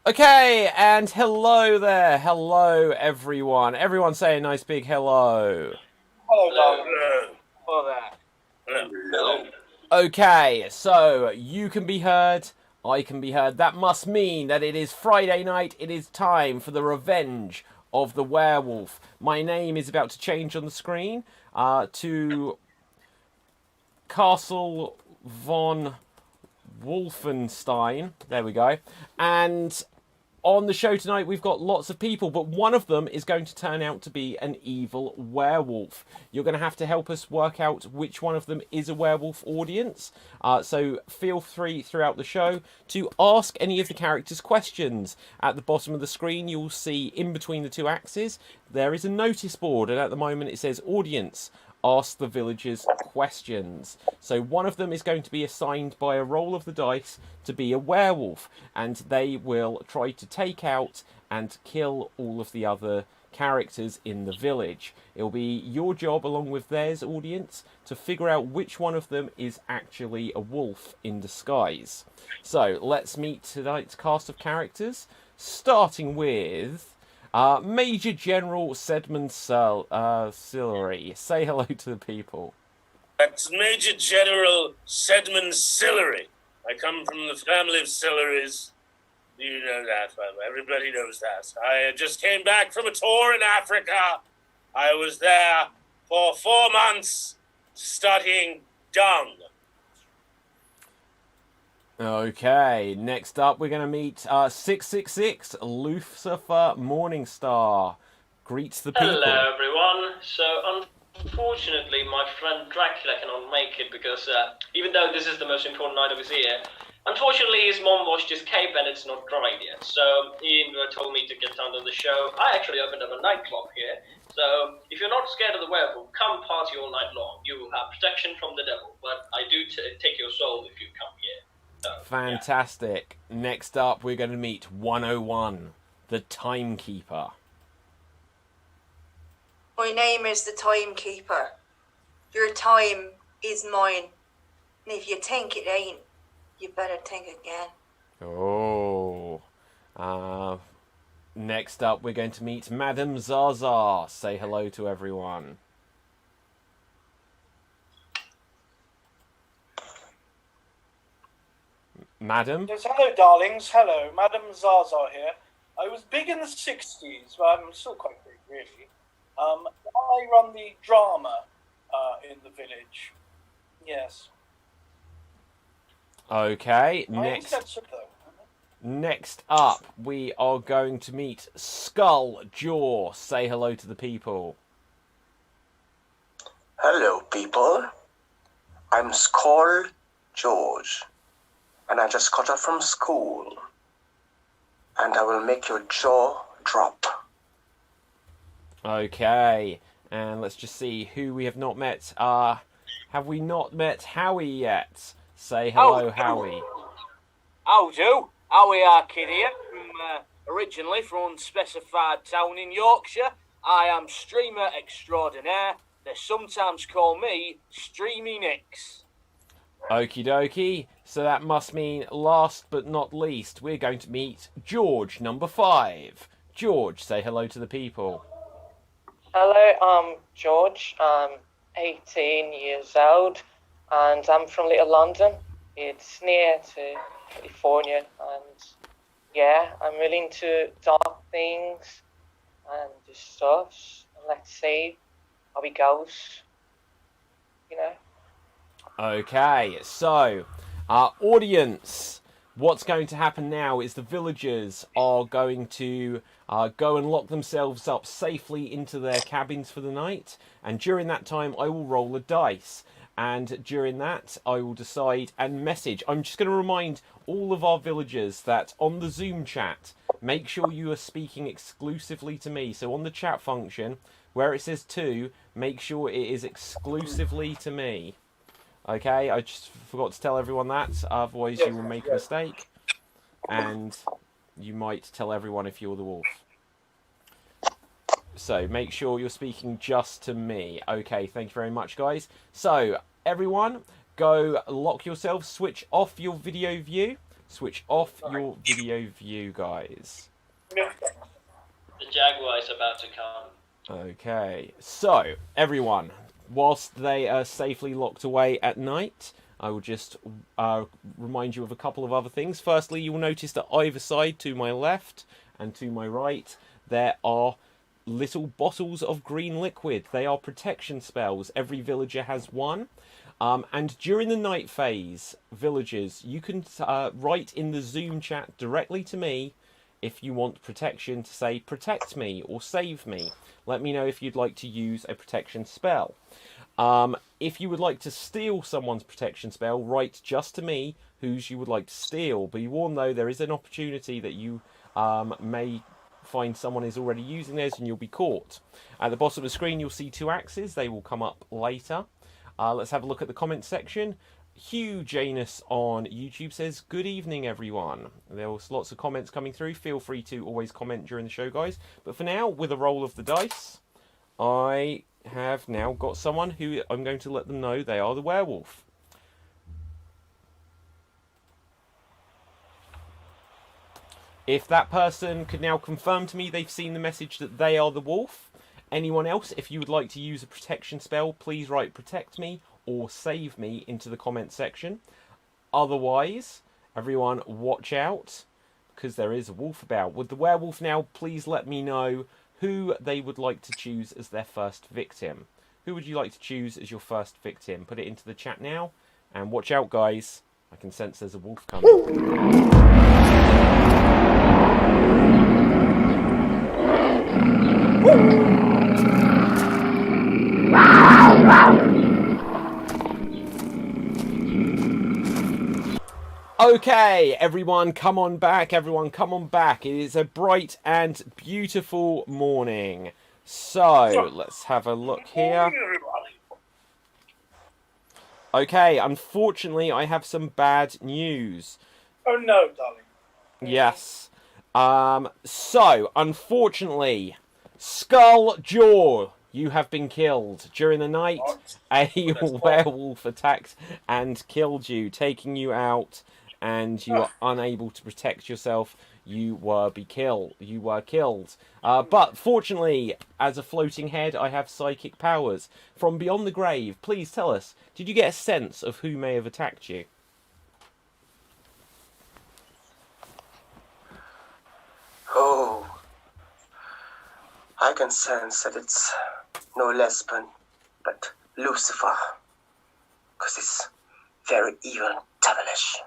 Okay, and hello there. Hello, everyone. Everyone say a nice big hello. Hello, darling. Hello there. Hello. Okay, so you can be heard, I can be heard. That must mean that it is Friday night. It is time for the revenge of the werewolf. My name is about to change on the screen to Castle von Wolfenstein. There we go. And on the show tonight, we've got lots of people, but one of them is going to turn out to be an evil werewolf. You're going to have to help us work out which one of them is a werewolf, audience. So feel free throughout the show to ask any of the characters questions. At the bottom of the screen, you'll see in between the two axes, there is a notice board, and at the moment it says audience. Ask the villagers questions. So one of them is going to be assigned by a roll of the dice to be a werewolf, and they will try to take out and kill all of the other characters in the village. It will be your job, along with theirs, audience, to figure out which one of them is actually a wolf in disguise. So let's meet tonight's cast of characters, starting with Major General Sedmund Sillery. Say hello to the people. That's Major General Sedmund Sillery. I come from the family of Silleries. You know that, everybody knows that. I just came back from a tour in Africa. I was there for 4 months studying dung. Okay, next up we're going to meet 666, Lucifer Morningstar. Greets the people. Hello everyone. So unfortunately my friend Dracula cannot make it because even though this is the most important night of his year, unfortunately his mom washed his cape and it's not dried yet. So he told me to get down to the show. I actually opened up a nightclub here. So if you're not scared of the werewolf, come party all night long. You will have protection from the devil, but I do take your soul if you come here. So, fantastic. Yeah. Next up, we're going to meet 101, the Timekeeper. My name is the Timekeeper. Your time is mine. And if you think it ain't, you better think again. Oh. Next up, we're going to meet Madame Zaza. Say hello to everyone. Madam? Yes, hello, darlings. Hello, Madam Zaza here. I was big in the 60s, but I'm still quite big, really. I run the drama in the village. Yes. Okay, next up, we are going to meet Skull Jaw. Say hello to the people. Hello, people. I'm Skull George, and I just got off from school, and I will make your jaw drop. Okay, and let's just see who we have not met. Have we not met Howie yet? Say hello, Howie. How do? Howie Kid here, originally from unspecified town in Yorkshire. I am streamer extraordinaire. They sometimes call me Streamy Nicks. Okie dokie. So that must mean last but not least, we're going to meet George, number 5. George, say hello to the people. Hello, I'm George. I'm 18 years old, and I'm from Little London. It's near to California, and yeah, I'm really into dark things and just stuff. And let's see how it goes, you know. Okay, so, audience, what's going to happen now is the villagers are going to go and lock themselves up safely into their cabins for the night, and during that time I will roll a dice, and during that I will decide and message. I'm just going to remind all of our villagers that on the Zoom chat, make sure you are speaking exclusively to me. So on the chat function, where it says to, make sure it is exclusively to me. Okay, I just forgot to tell everyone that, otherwise you will make a mistake, and you might tell everyone if you're the wolf. So, make sure you're speaking just to me. Okay, thank you very much, guys. So, everyone, go lock yourselves, switch off your video view, switch off your video view, guys. The Jaguar is about to come. Okay, so everyone, whilst they are safely locked away at night, I will just remind you of a couple of other things. Firstly, you will notice that either side, to my left and to my right, there are little bottles of green liquid. They are protection spells. Every villager has one. And during the night phase, villagers, you can write in the Zoom chat directly to me if you want protection, to say protect me or save me. Let me know if you'd like to use a protection spell. If you would like to steal someone's protection spell, write just to me whose you would like to steal. Be warned though, there is an opportunity that you may find someone is already using theirs and you'll be caught. At the bottom of the screen you'll see 2 axes. They will come up later. Let's have a look at the comments section. Hugh Janus on YouTube says, good evening everyone. There was lots of comments coming through. Feel free to always comment during the show, guys. But for now, with a roll of the dice, I have now got someone who I'm going to let them know they are the werewolf. If that person could now confirm to me they've seen the message that they are the wolf. Anyone else, if you would like to use a protection spell, please write protect me or save me into the comment section. Otherwise, everyone watch out, because there is a wolf about. Would the werewolf now please let me know who they would like to choose as their first victim? Who would you like to choose as your first victim? Put it into the chat now. And watch out, guys. I can sense there's a wolf coming. Okay, everyone, come on back. Everyone, come on back. It is a bright and beautiful morning. So, let's have a look here. Okay, unfortunately, I have some bad news. Oh no, darling. Yes. So, unfortunately, Skull Jaw, you have been killed. During the night, a werewolf attacked and killed you, taking you out, and you are unable to protect yourself. You were killed. But fortunately, as a floating head, I have psychic powers. From beyond the grave, please tell us, did you get a sense of who may have attacked you? Oh, I can sense that it's no less but Lucifer, because it's very evil and devilish.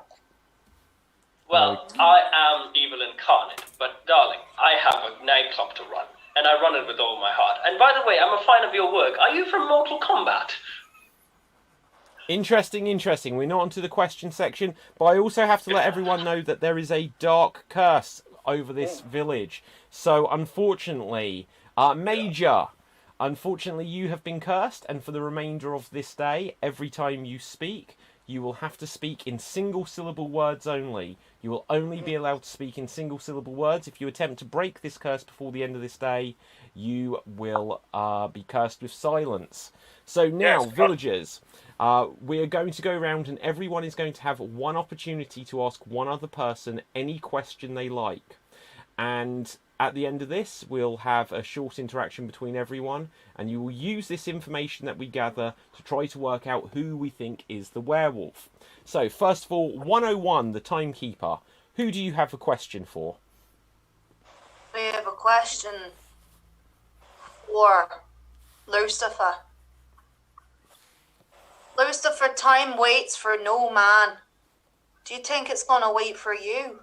Well, I am evil incarnate, but darling, I have a nightclub to run, and I run it with all my heart. And by the way, I'm a fan of your work. Are you from Mortal Kombat? Interesting. We're not onto the question section, but I also have to let everyone know that there is a dark curse over this village. So, unfortunately, Major, unfortunately you have been cursed, and for the remainder of this day, every time you speak, you will have to speak in single-syllable words only. You will only be allowed to speak in single-syllable words. If you attempt to break this curse before the end of this day, you will be cursed with silence. So now, villagers, we are going to go around and everyone is going to have one opportunity to ask one other person any question they like. And at the end of this, we'll have a short interaction between everyone, and you will use this information that we gather to try to work out who we think is the werewolf. So, first of all, 101, the timekeeper. Who do you have a question for? We have a question for Lucifer. Lucifer, time waits for no man. Do you think it's gonna wait for you?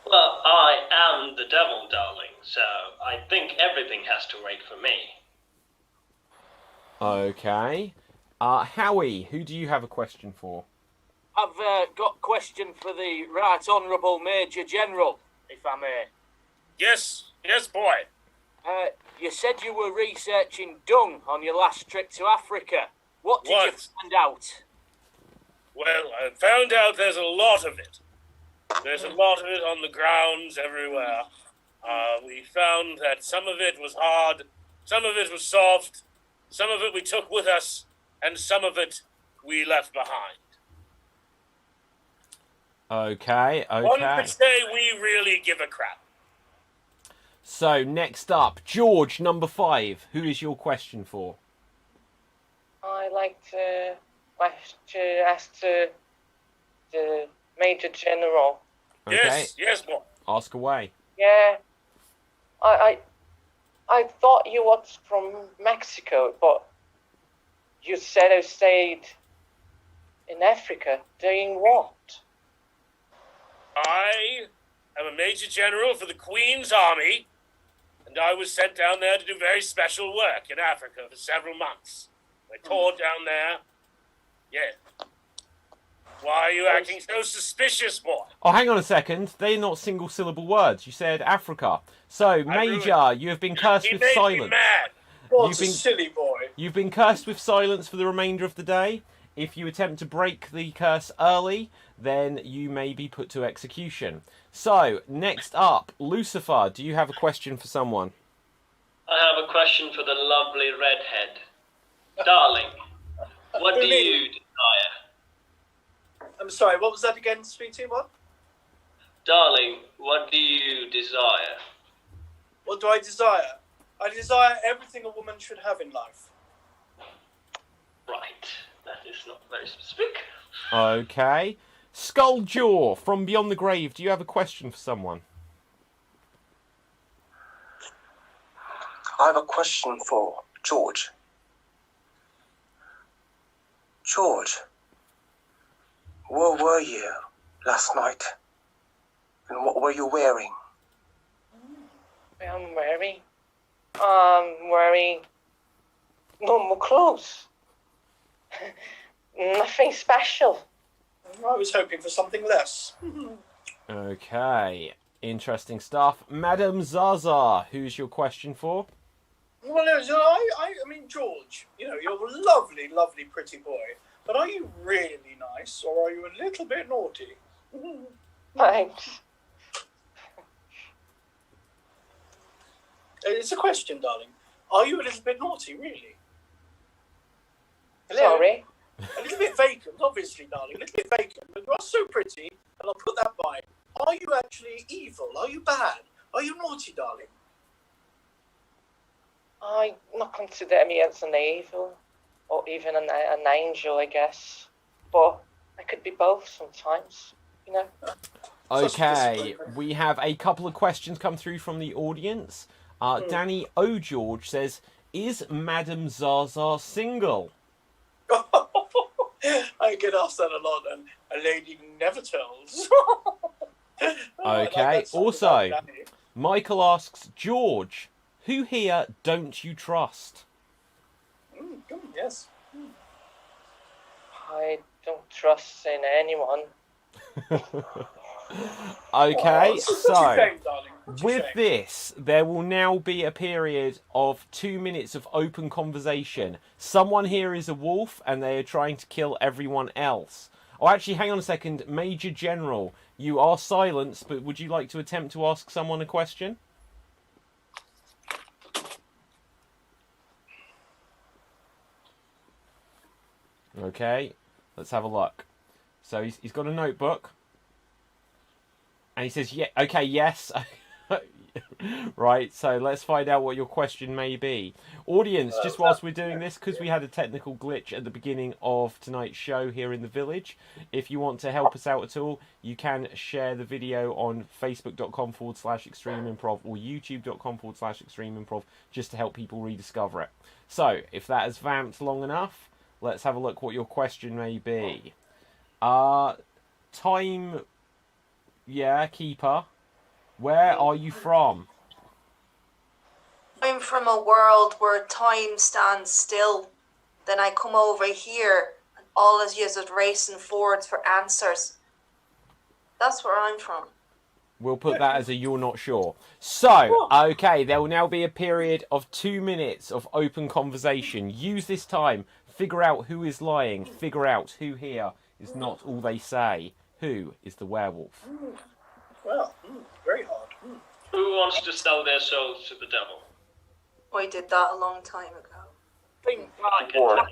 Well, I am the devil, darling, so I think everything has to wait for me. Okay. Howie, who do you have a question for? I've got a question for the Right Honourable Major General, if I may. Yes, boy. You said you were researching dung on your last trip to Africa. What did you find out? Well, I found out there's a lot of it. There's a lot of it on the grounds everywhere. We found that some of it was hard, some of it was soft, some of it we took with us, and some of it we left behind. Okay. One could say we really give a crap. So next up, George, number 5. Who is your question for? I like to ask the Major General. Okay. Yes, boy. Ask away. Yeah, I thought you was from Mexico, but you said you stayed in Africa. Doing what? I am a Major General for the Queen's Army, and I was sent down there to do very special work in Africa for several months. I toured down there. Yeah. Why are you acting so suspicious, boy? Oh, hang on a second. They're not single-syllable words. You said Africa. So, Major, you have been cursed with He made me silence. mad. What You've a been- silly boy. You've been cursed with silence for the remainder of the day. If you attempt to break the curse early, then you may be put to execution. So, next up, Lucifer, do you have a question for someone? I have a question for the lovely redhead. Darling, what do you desire? I'm sorry, what was that again, sweetie? What? Darling, what do you desire? What do I desire? I desire everything a woman should have in life. Right, that is not very specific. Okay. Skulljaw from Beyond the Grave, do you have a question for someone? I have a question for George. George, where were you last night? And what were you wearing? I'm wearing normal clothes. Nothing special. I was hoping for something less. Okay. Interesting stuff. Madam Zaza, who's your question for? Well, I mean, George, you know, you're a lovely, lovely, pretty boy. But are you really nice, or are you a little bit naughty? Thanks. It's a question, darling. Are you a little bit naughty, really? Hello? Sorry. A little bit vacant, obviously, darling. A little bit vacant, but you are so pretty, and I'll put that by. Are you actually evil? Are you bad? Are you naughty, darling? I not consider me as an evil, or even an angel, I guess. But I could be both sometimes, you know. Okay, we have a couple of questions come through from the audience. Danny O'George says, is Madam Zaza single? I get asked that a lot, and a lady never tells. Okay, also, Michael asks, George, who here don't you trust? Yes. I don't trust in anyone. Okay, so Shame, darling. with Shame. this, there will now be a period of 2 minutes of open conversation. Someone here is a wolf, and they are trying to kill everyone else. Oh, actually, hang on a second. Major General, you are silenced, but would you like to attempt to ask someone a question? Okay, let's have a look. So he's got a notebook. And he says, yeah, okay, yes. Right, so let's find out what your question may be. Audience, just whilst we're doing this, because we had a technical glitch at the beginning of tonight's show here in the village, if you want to help us out at all, you can share the video on facebook.com/Extreme Improv or youtube.com/Extreme Improv just to help people rediscover it. So, if that has vamped long enough, let's have a look what your question may be. Time... Yeah, Keeper. Where are you from? I'm from a world where time stands still. Then I come over here and all is used is racing forwards for answers. That's where I'm from. We'll put that as a you're not sure. So, okay, there will now be a period of 2 minutes of open conversation. Use this time. Figure out who is lying. Figure out who here is not all they say. Who is the werewolf? Well, very hard. Who wants to sell their souls to the devil? I did that a long time ago. Think I can tell.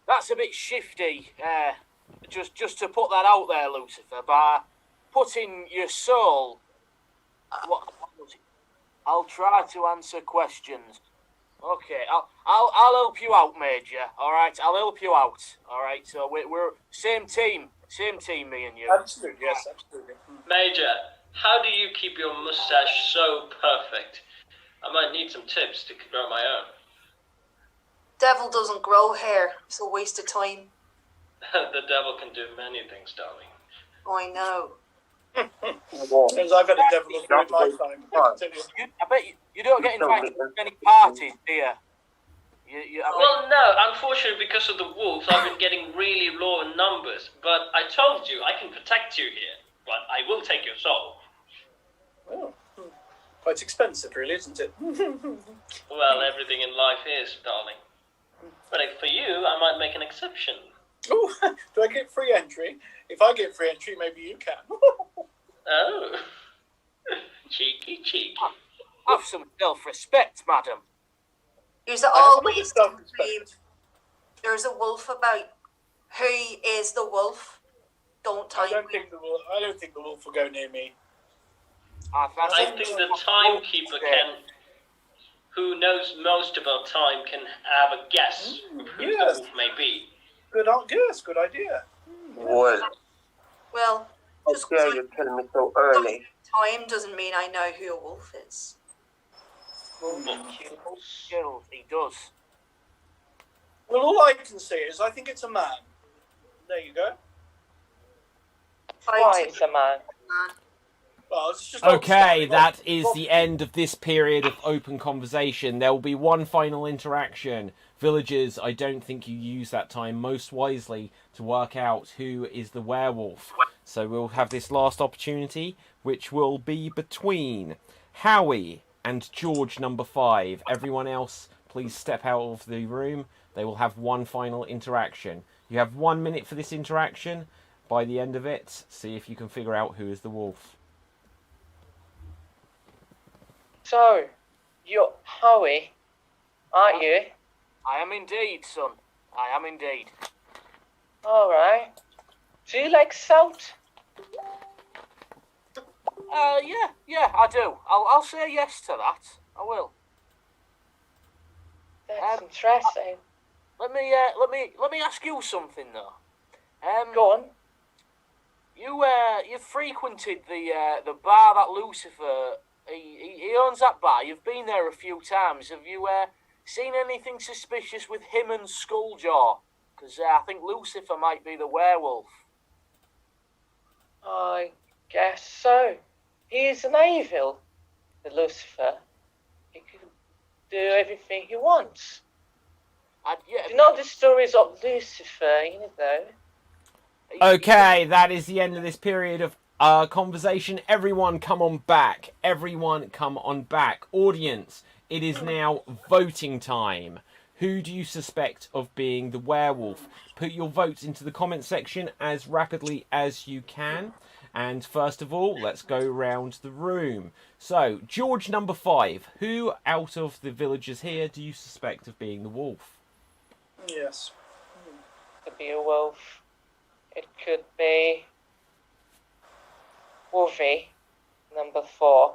that's a bit shifty. just to put that out there, Lucifer, by putting your soul. What was it? I'll try to answer questions. Okay, I'll help you out, Major. All right, I'll help you out. All right, so we're same team, me and you. Absolutely, yes, absolutely. Major, how do you keep your mustache so perfect? I might need some tips to grow my own. Devil doesn't grow hair. It's a waste of time. The devil can do many things, darling. Oh, I know. Because I've had a devil in my time. I tell you. I bet you don't get invited to many parties, do you? Well, no, unfortunately, because of the wolves, I've been getting really low in numbers. But I told you, I can protect you here. But I will take your soul. Oh, quite expensive, really, isn't it? Well, everything in life is, darling. But for you, I might make an exception. Oh, do I get free entry? If I get free entry, maybe you can. Oh. Cheeky. Have some self-respect, madam. There's I have a lot of always self-respect. there's a wolf about. Who is the wolf? Don't I time don't me. think the wolf will go near me. I think the timekeeper who knows most about time, can have a guess of who yes. the wolf may be. Good idea. Well, Well, how just dare because you tell me so early? time doesn't mean I know who a wolf is. Skills, he does. Well, all I can say is I think it's a man. There you go. Why it's a man? Well, it's just Okay, that is the end of this period of open conversation. There will be one final interaction. Villagers, I don't think you use that time most wisely to work out who is the werewolf. So we'll have this last opportunity, which will be between Howie and George number 5. Everyone else, please step out of the room. They will have one final interaction. You have 1 minute for this interaction. By the end of it, see if you can figure out who is the wolf. So, you're Howie, aren't you? I am indeed, son. I am indeed. Alright. Do you like salt? Yeah, I do. I'll say yes to that. I will. That's interesting. Let me ask you something though. Go on. You frequented the bar that Lucifer he owns that bar. You've been there a few times. Have you seen anything suspicious with him and Skulljaw? Because I think Lucifer might be the werewolf. I guess so. He's an evil, the Lucifer. He can do everything he wants. Yeah. Do you know the stories of Lucifer, you know? Okay, that is the end of this period of conversation. Everyone come on back. Audience, it is now voting time. Who do you suspect of being the werewolf? Put your votes into the comment section as rapidly as you can. And first of all, let's go round the room. So, George number 5. Who out of the villagers here do you suspect of being the wolf? Yes. Could be a wolf. It could be Wolfie, number 4.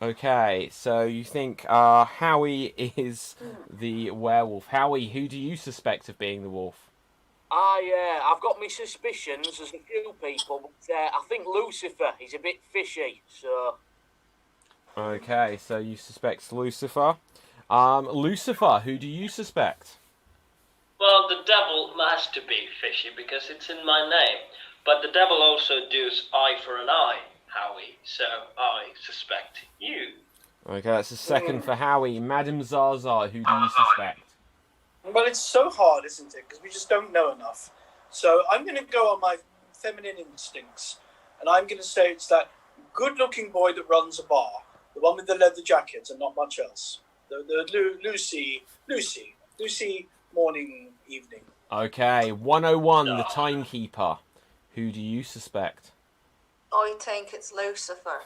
Okay, so you think Howie is the werewolf. Howie, who do you suspect of being the wolf? I've got my suspicions. There's a few people, but I think Lucifer. He's a bit fishy, so. Okay, so you suspect Lucifer. Lucifer, who do you suspect? Well, the devil has to be fishy because it's in my name. But the devil also does eye for an eye, Howie. So I suspect you. Okay, that's a second for Howie. Madam Zaza, who do you suspect? Well, it's so hard, isn't it? Because we just don't know enough. So I'm going to go on my feminine instincts. And I'm going to say it's that good-looking boy that runs a bar. The one with the leather jacket and not much else. Lucy, morning, evening. Okay, 101, the timekeeper. Who do you suspect? I think it's Lucifer.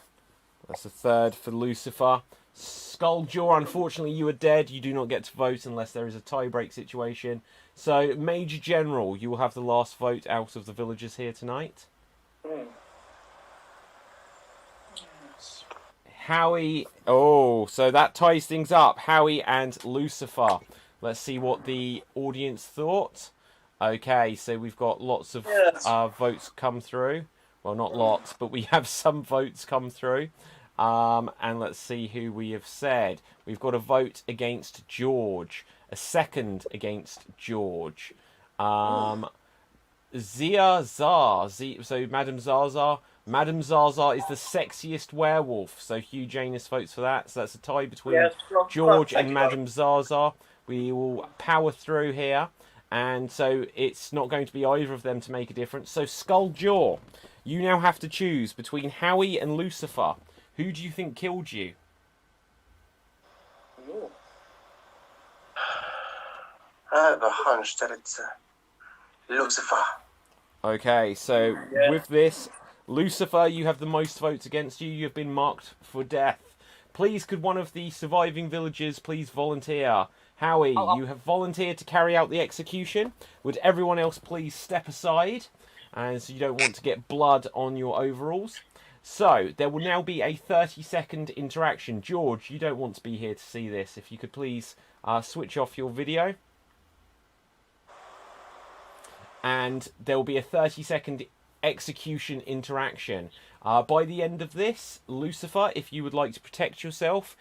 That's a third for Lucifer. Skulljaw, unfortunately you are dead. You do not get to vote unless there is a tie-break situation. So, Major General, you will have the last vote out of the villagers here tonight. Howie. Oh, so that ties things up. Howie and Lucifer. Let's see what the audience thought. Okay, so we've got lots of votes come through. Well, not lots, but we have some votes come through. And let's see who we have said. We've got a vote against George. A second against George. Zia Zar. So Madame Zaza. Madame Zaza is the sexiest werewolf. So Hugh Janus votes for that. So that's a tie between George and Madame Zaza. We will power through here. And so it's not going to be either of them to make a difference. So Skull Jaw, you now have to choose between Howie and Lucifer. Who do you think killed you? I have a hunch that it's Lucifer. Okay, so with this, Lucifer, you have the most votes against you. You have been marked for death. Please, could one of the surviving villagers please volunteer? Howie, you have volunteered to carry out the execution. Would everyone else please step aside, as you don't want to get blood on your overalls? So, there will now be a 30-second interaction. George, you don't want to be here to see this. If you could please switch off your video. And there will be a 30-second execution interaction. By the end of this, Lucifer, if you would like to protect yourself,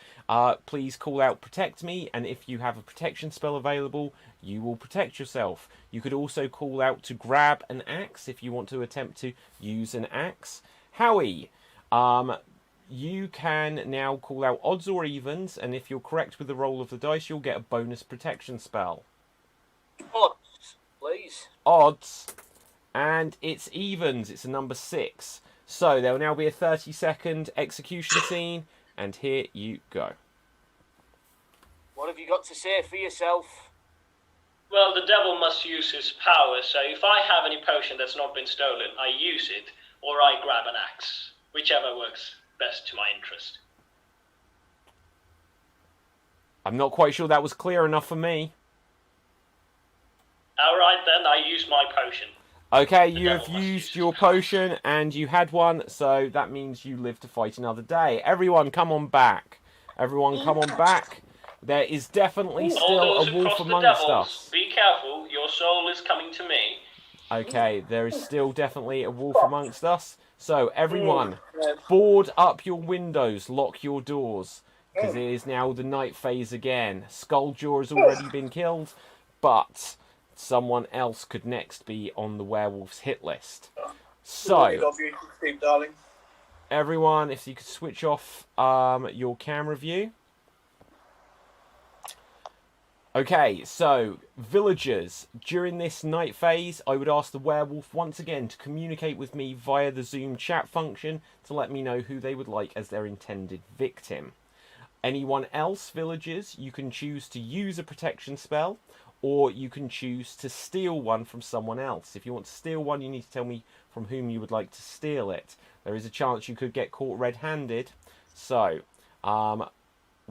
please call out protect me, and if you have a protection spell available, you will protect yourself. You could also call out to grab an axe if you want to attempt to use an axe. Howie, you can now call out odds or evens, and if you're correct with the roll of the dice, you'll get a bonus protection spell. Odds, please. Odds, and it's evens. It's a number 6. So there will now be a 30-second execution scene, and here you go. What have you got to say for yourself? Well, the devil must use his power, so if I have any potion that's not been stolen, I use it, or I grab an axe. Whichever works best to my interest. I'm not quite sure that was clear enough for me. Alright then, I use my potion. Okay, you have used your potion, and you had one, so that means you live to fight another day. Everyone, come on back. Everyone, come on back. There is definitely still a wolf amongst us. Be careful, your soul is coming to me. Okay, there is still definitely a wolf amongst us. So, everyone, board up your windows, lock your doors, because it is now the night phase again. Skulljaw has already been killed, but someone else could next be on the werewolf's hit list. So, everyone, if you could switch off your camera view. Okay, so, villagers, during this night phase, I would ask the werewolf once again to communicate with me via the Zoom chat function to let me know who they would like as their intended victim. Anyone else, villagers, you can choose to use a protection spell, or you can choose to steal one from someone else. If you want to steal one, you need to tell me from whom you would like to steal it. There is a chance you could get caught red-handed. So,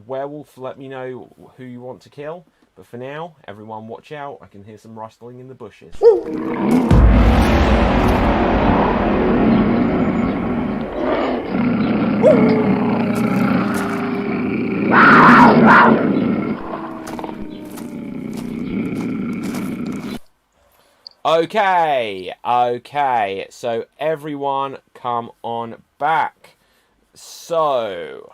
werewolf, let me know who you want to kill. But for now, everyone watch out. I can hear some rustling in the bushes. Okay, so everyone come on back. So,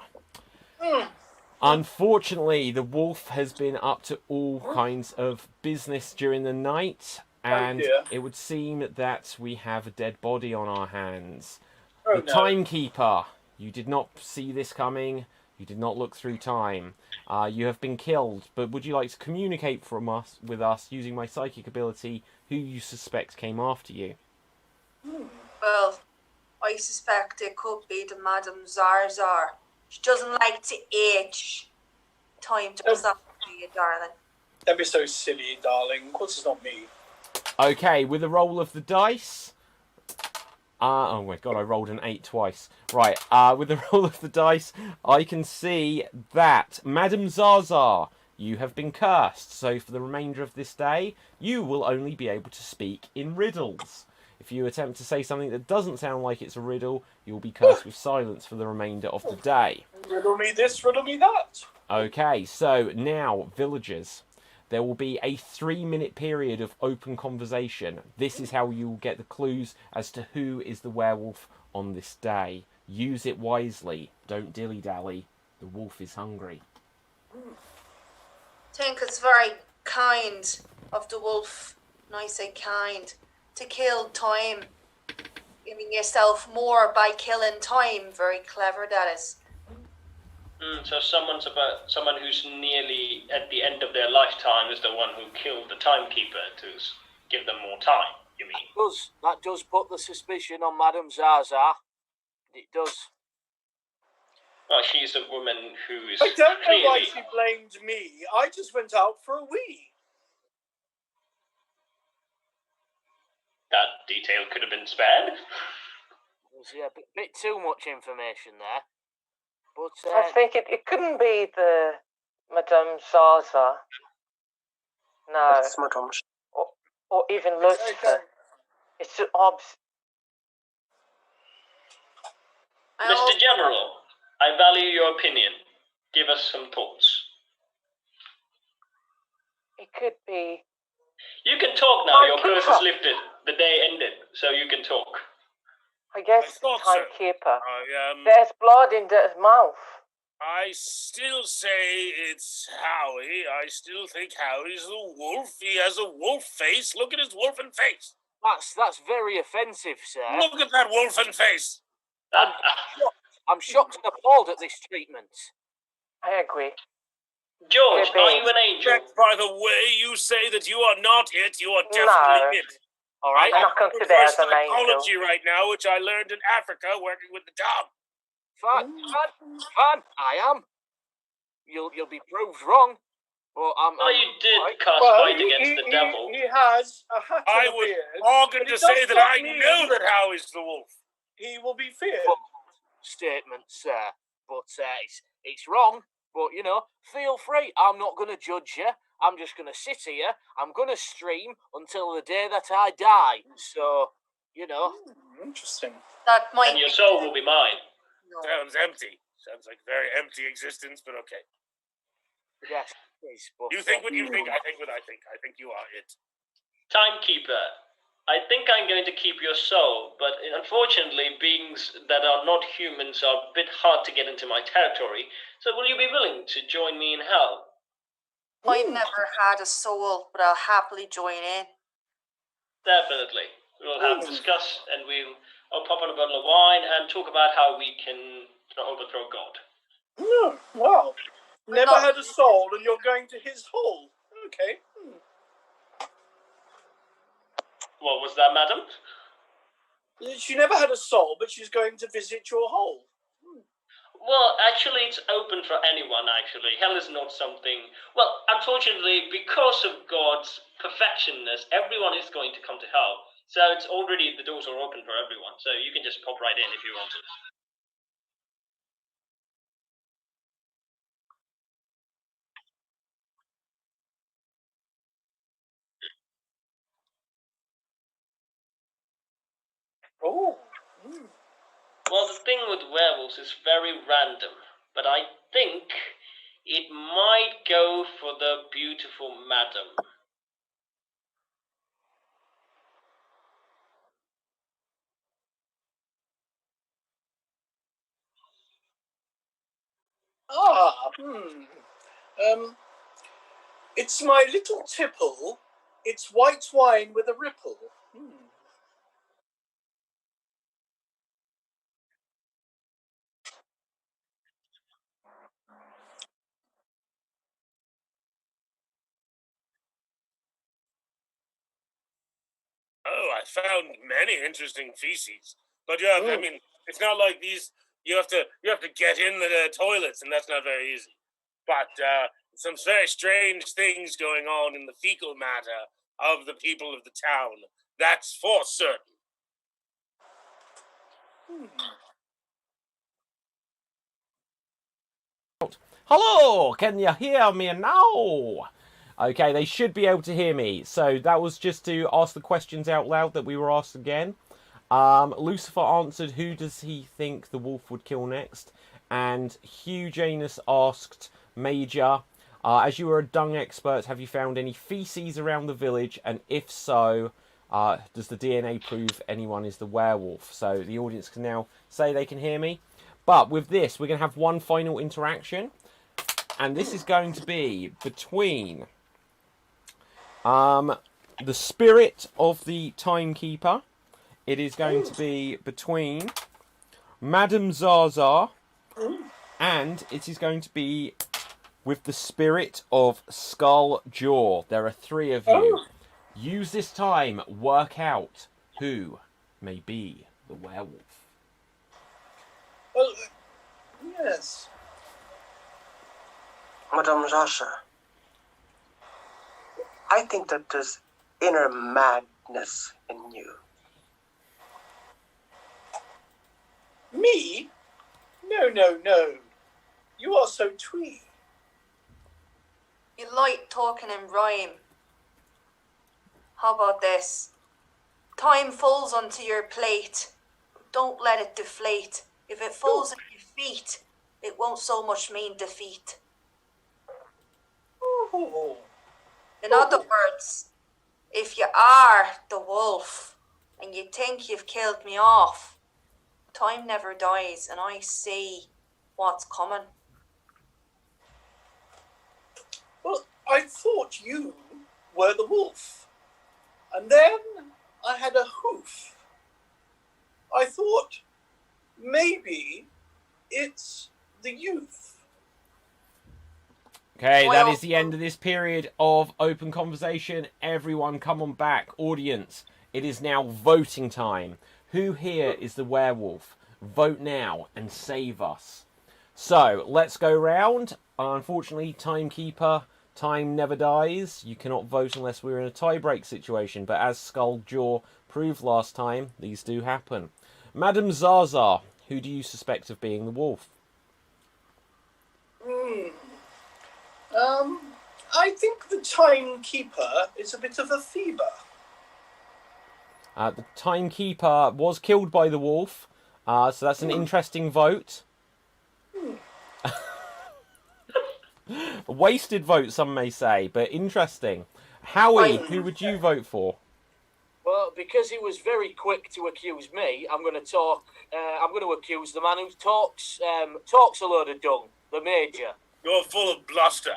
unfortunately, the wolf has been up to all kinds of business during the night, and it would seem that we have a dead body on our hands. The timekeeper, you did not see this coming. You did not look through time. You have been killed, but would you like to communicate with us using my psychic ability who you suspect came after you? Well, I suspect it could be the Madame Zarzar. She doesn't like to age. Time to stop you, darling. Don't be so silly, darling. Of course it's not me. Okay, with a roll of the dice... oh my god, I rolled an 8 twice. Right, with the roll of the dice, I can see that Madame Zarzar You have been cursed, so for the remainder of this day, you will only be able to speak in riddles. If you attempt to say something that doesn't sound like it's a riddle, you'll be cursed with silence for the remainder of the day. Riddle me this, riddle me that. Okay, so now, villagers. There will be a 3-minute period of open conversation. This is how you will get the clues as to who is the werewolf on this day. Use it wisely. Don't dilly-dally. The wolf is hungry. Think it's very kind of the wolf, and I say kind, to kill time. Giving yourself more by killing time. Very clever that is. So someone who's nearly at the end of their lifetime is the one who killed the timekeeper to give them more time, you mean? That does put the suspicion on Madame Zaza. It does. Well, she's a woman who is I don't know clearly... why she blamed me. I just went out for a wee. That detail could have been spared. There's a bit too much information there. But I think it couldn't be the Madame Zaza. No. It's Madame. Or even Lucifer. It's an Mr. General, I value your opinion. Give us some thoughts. It could be. You can talk now. Your curse is lifted. The day ended, so you can talk. I guess I thought timekeeper. so. There's blood in the mouth. I still say it's Howie. I still think Howie's the wolf. He has a wolf face. Look at his wolfen face. that's very offensive, sir. Look at that wolfen face. I'm shocked and appalled at this treatment. I agree. George, are you an angel? By the way you say that you are not it, you are definitely it. All right. I'm not considered as an angel. Psychology right now, which I learned in Africa working with the dog. Fine. I am. You'll be proved wrong. But Well, you did cast Well, fight against the devil. He has a hat I and a was beard. organ but it to say does that not I mean know that Howie's the wolf. He will be feared. statement, sir. But it's wrong. But feel free. I'm not going to judge you. I'm just going to sit here. I'm going to stream until the day that I die. So, Interesting. That might And your soul will be mine. No. Sounds empty. Sounds like a very empty existence, but okay. Yes, please. But, You think what you think, I think what I think. I think you are it. Timekeeper, I think I'm going to keep your soul, but unfortunately, beings that are not humans are a bit hard to get into my territory. So will you be willing to join me in hell? I've never had a soul, but I'll happily join in. Definitely. We'll have a discuss, and I'll pop on a bottle of wine and talk about how we can overthrow God. Wow. Never had a soul, and you're going to his hall. Okay. What was that, madam? She never had a soul, but she's going to visit your hole. Well, actually, it's open for anyone, actually. Hell is not something... Well, unfortunately, because of God's perfectionness, everyone is going to come to hell. So it's already... The doors are open for everyone. So you can just pop right in if you want to. Oh. Well, the thing with werewolves is very random. But I think it might go for the beautiful madam. It's my little tipple. It's white wine with a ripple. Oh, I found many interesting feces. But yeah, I mean, it's not like these. You have to get in the toilets, and that's not very easy. But some very strange things going on in the fecal matter of the people of the town. That's for certain. Hello, can you hear me now? Okay, they should be able to hear me. So that was just to ask the questions out loud that we were asked again. Lucifer answered, who does he think the wolf would kill next? And Hugh Janus asked, Major, as you are a dung expert, have you found any feces around the village? And if so, does the DNA prove anyone is the werewolf? So the audience can now say they can hear me. But with this, we're going to have one final interaction. And this is going to be between the spirit of the timekeeper. It is going to be between Madame Zaza, and it is going to be with the spirit of Skull Jaw. There are 3 of you. Use this time, work out who may be the werewolf. Well, yes. Madame Zasha, I think that there's inner madness in you. Me? No, no, no. You are so twee. You like talking in rhyme. How about this? Time falls onto your plate. Don't let it deflate. If it falls at your feet, it won't so much mean defeat. Oh. In other words, if you are the wolf and you think you've killed me off, time never dies and I see what's coming. Well, I thought you were the wolf. And then I had a hoof. I thought maybe it's the youth. Okay, Well, that is the end of this period of open conversation. Everyone come on back. Audience, it is now voting time. Who here is the werewolf? Vote now and save us. So, let's go round. Unfortunately, timekeeper, time never dies. You cannot vote unless we're in a tie-break situation. But as Skull Jaw proved last time, these do happen. Madame Zaza, who do you suspect of being the wolf? I think the timekeeper is a bit of a feeber. The timekeeper was killed by the wolf, so that's an interesting vote. A wasted vote, some may say, but interesting. Howie, who would you vote for? Well, because he was very quick to accuse me, I'm going to talk. I'm going to accuse the man who talks a load of dung, the Major. You're full of bluster.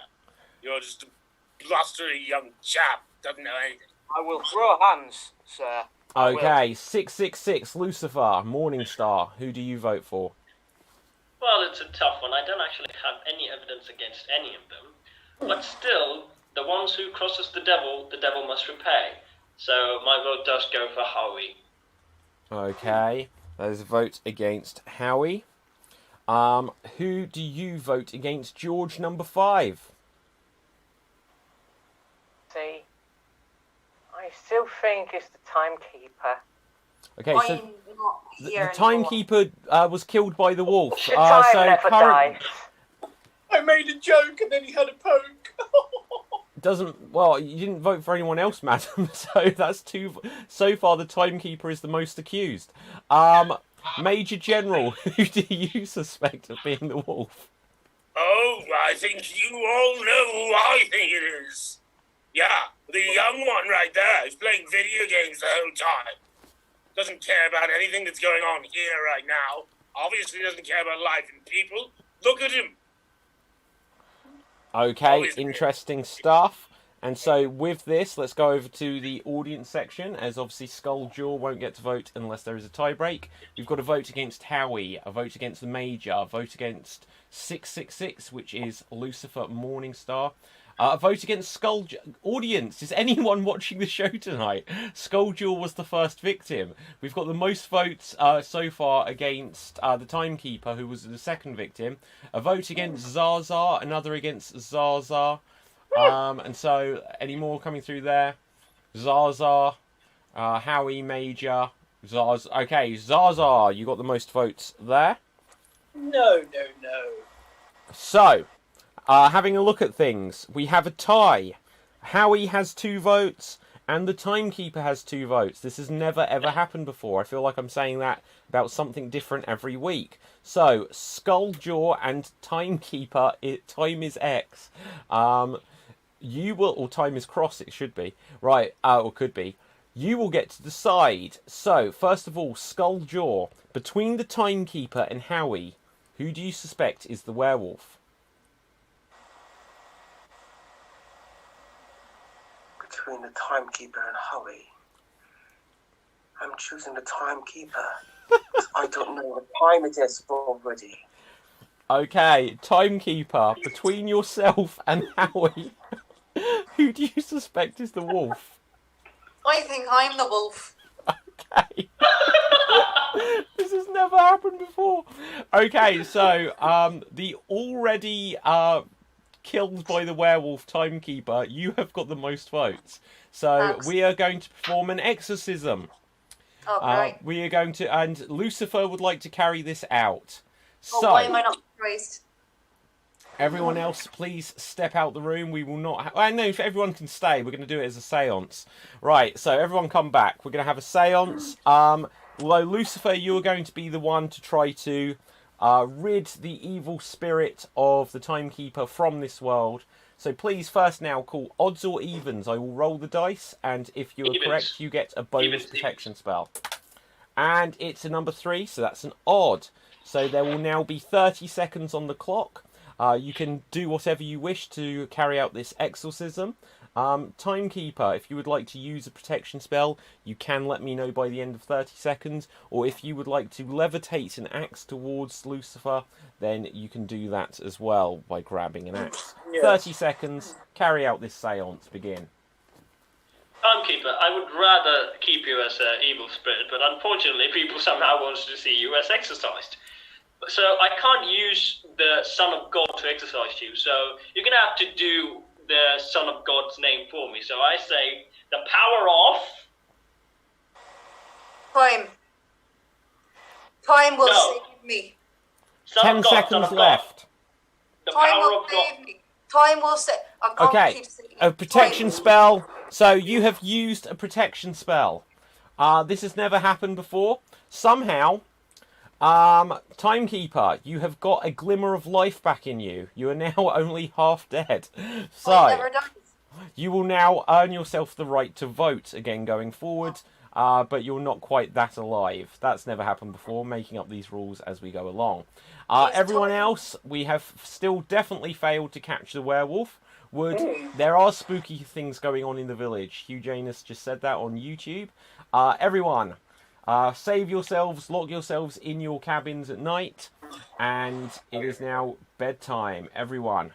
You're just a blustery young chap. Doesn't know anything. I will throw hands, sir. I will. Okay, 666, Lucifer, Morningstar. Who do you vote for? Well, it's a tough one. I don't actually have any evidence against any of them. But still, the ones who crosses the devil must repay. So my vote does go for Howie. Okay, there's a vote against Howie. Who do you vote against George number 5? See, I still think it's the timekeeper. Okay, so I'm not the here timekeeper was killed by the wolf. Should time never die. I made a joke and then he had a poke. Well, you didn't vote for anyone else, madam, so that's 2. So far, the timekeeper is the most accused. Major General, who do you suspect of being the wolf? Oh, I think you all know who I think it is. Yeah, the young one right there who's playing video games the whole time. Doesn't care about anything that's going on here right now. Obviously doesn't care about life and people. Look at him. Okay, interesting stuff. And so with this, let's go over to the audience section, as obviously Skull Jaw won't get to vote unless there is a tie-break. We've got a vote against Howie, a vote against the Major, a vote against 666, which is Lucifer Morningstar. A vote against Skull Jaw. Audience, is anyone watching the show tonight? Skull Jaw was the first victim. We've got the most votes so far against the Timekeeper, who was the second victim. A vote against Zaza, another against Zaza. And so, any more coming through there? Zaza, Howie, Major, Zaza. Okay, Zaza, you got the most votes there. No. So, having a look at things, we have a tie. Howie has 2 votes, and the timekeeper has 2 votes. This has never ever happened before. I feel like I'm saying that about something different every week. So, Skulljaw and timekeeper, time is X. You will, or time is cross, it should be. Right, or could be. You will get to decide. So, first of all, Skulljaw, between the timekeeper and Howie, who do you suspect is the werewolf? Between the timekeeper and Howie, I'm choosing the timekeeper. I don't know what time it is already. Okay, timekeeper, between yourself and Howie, who do you suspect is the wolf? I think I'm the wolf. Okay. This has never happened before. Okay, so the already killed by the werewolf timekeeper, you have got the most votes. So we are going to perform an exorcism. Oh, great. We are going to, and Lucifer would like to carry this out. Oh, So, why am I not surprised? everyone else, please step out the room. We will not. I know if everyone can stay, we're going to do it as a séance. Right. So everyone, come back. We're going to have a séance. Although Lucifer, you are going to be the one to try to rid the evil spirit of the timekeeper from this world. So please, first now, call odds or evens. I will roll the dice, and if you are correct, you get a bonus protection spell. And it's a number 3, so that's an odd. So there will now be 30 seconds on the clock. You can do whatever you wish to carry out this exorcism. Timekeeper, if you would like to use a protection spell, you can let me know by the end of 30 seconds. Or if you would like to levitate an axe towards Lucifer, then you can do that as well by grabbing an axe. Yes. 30 seconds, carry out this seance, begin. Timekeeper, I would rather keep you as an evil spirit, but unfortunately people somehow want to see you as exorcised. So I can't use the Son of God to exorcise you, so you're going to have to do the Son of God's name for me. So I say, the power of... Time. Time will No. save me. Son 10 of God, Son seconds of God. left. The Time power will of God. save me. Time will save... I can't Okay, keep saying a protection time. spell. So you have used a protection spell. This has never happened before. Somehow, Timekeeper, you have got a glimmer of life back in you. You are now only half dead. So, It never dies. you will now earn yourself the right to vote again going forward. But you're not quite that alive. That's never happened before, making up these rules as we go along. Everyone else, we have still definitely failed to catch the werewolf. There are spooky things going on in the village. Hugh Janus just said that on YouTube. Everyone, save yourselves, lock yourselves in your cabins at night. And it is now bedtime. Everyone,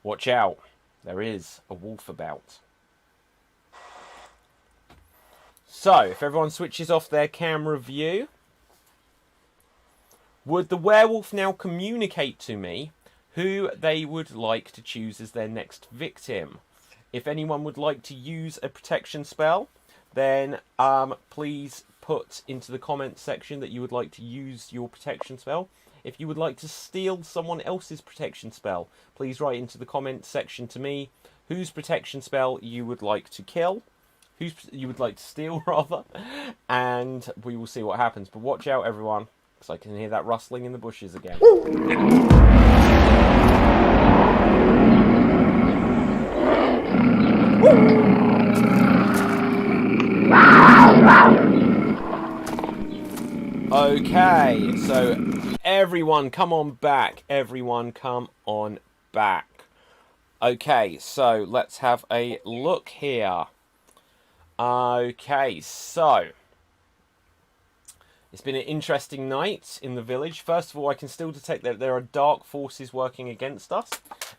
watch out. There is a wolf about. So, if everyone switches off their camera view, would the werewolf now communicate to me who they would like to choose as their next victim? If anyone would like to use a protection spell, then please put into the comments section that you would like to use your protection spell. If you would like to steal someone else's protection spell, please write into the comments section to me whose protection spell you would like to kill. Whose you would like to steal, rather, and we will see what happens. But watch out, everyone, because I can hear that rustling in the bushes again. Okay, so everyone come on back. Everyone come on back. Okay, so let's have a look here. Okay, so it's been an interesting night in the village. First of all, I can still detect that there are dark forces working against us.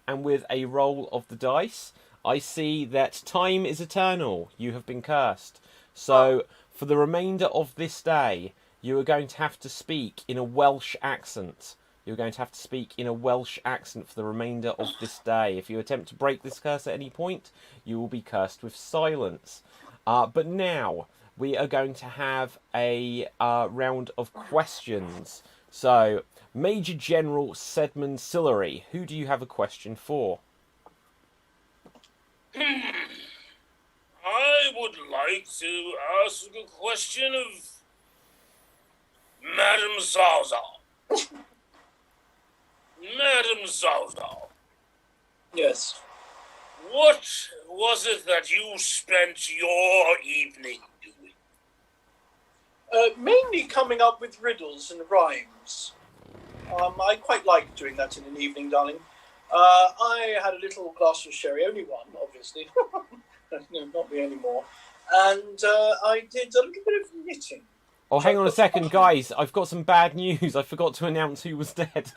And with a roll of the dice, I see that time is eternal. You have been cursed. So for the remainder of this day, you are going to have to speak in a Welsh accent. You're going to have to speak in a Welsh accent for the remainder of this day. If you attempt to break this curse at any point, you will be cursed with silence. But now, we are going to have a round of questions. So, Major General Sedmond Sillery, who do you have a question for? I would like to ask a question of Madame Zaza. Madame Zaza, Yes. what was it that you spent your evening doing? Mainly coming up with riddles and rhymes. I quite like doing that in an evening, darling. I had a little glass of sherry, only one, obviously. No, not me anymore. And I did a little bit of knitting. Oh, hang on a second, guys. I've got some bad news. I forgot to announce who was dead.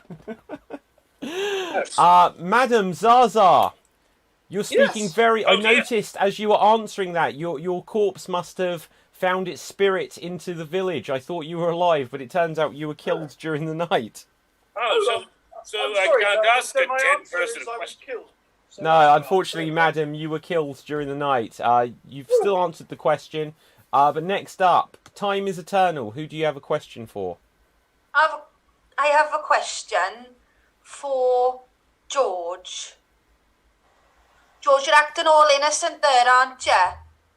Madam Zaza, you're speaking Yes. very... I Oh, dear. noticed as you were answering that, your corpse must have found its spirit into the village. I thought you were alive, but it turns out you were killed during the night. Oh, so I'm I sorry, can't darling, ask so a my dead answer person is a I was question. killed. So No, that's unfortunately, my madam, you were killed during the night. You've still answered the question. But next up, time is eternal. Who do you have a question for? I have a question for George. George, you're acting all innocent there, aren't you?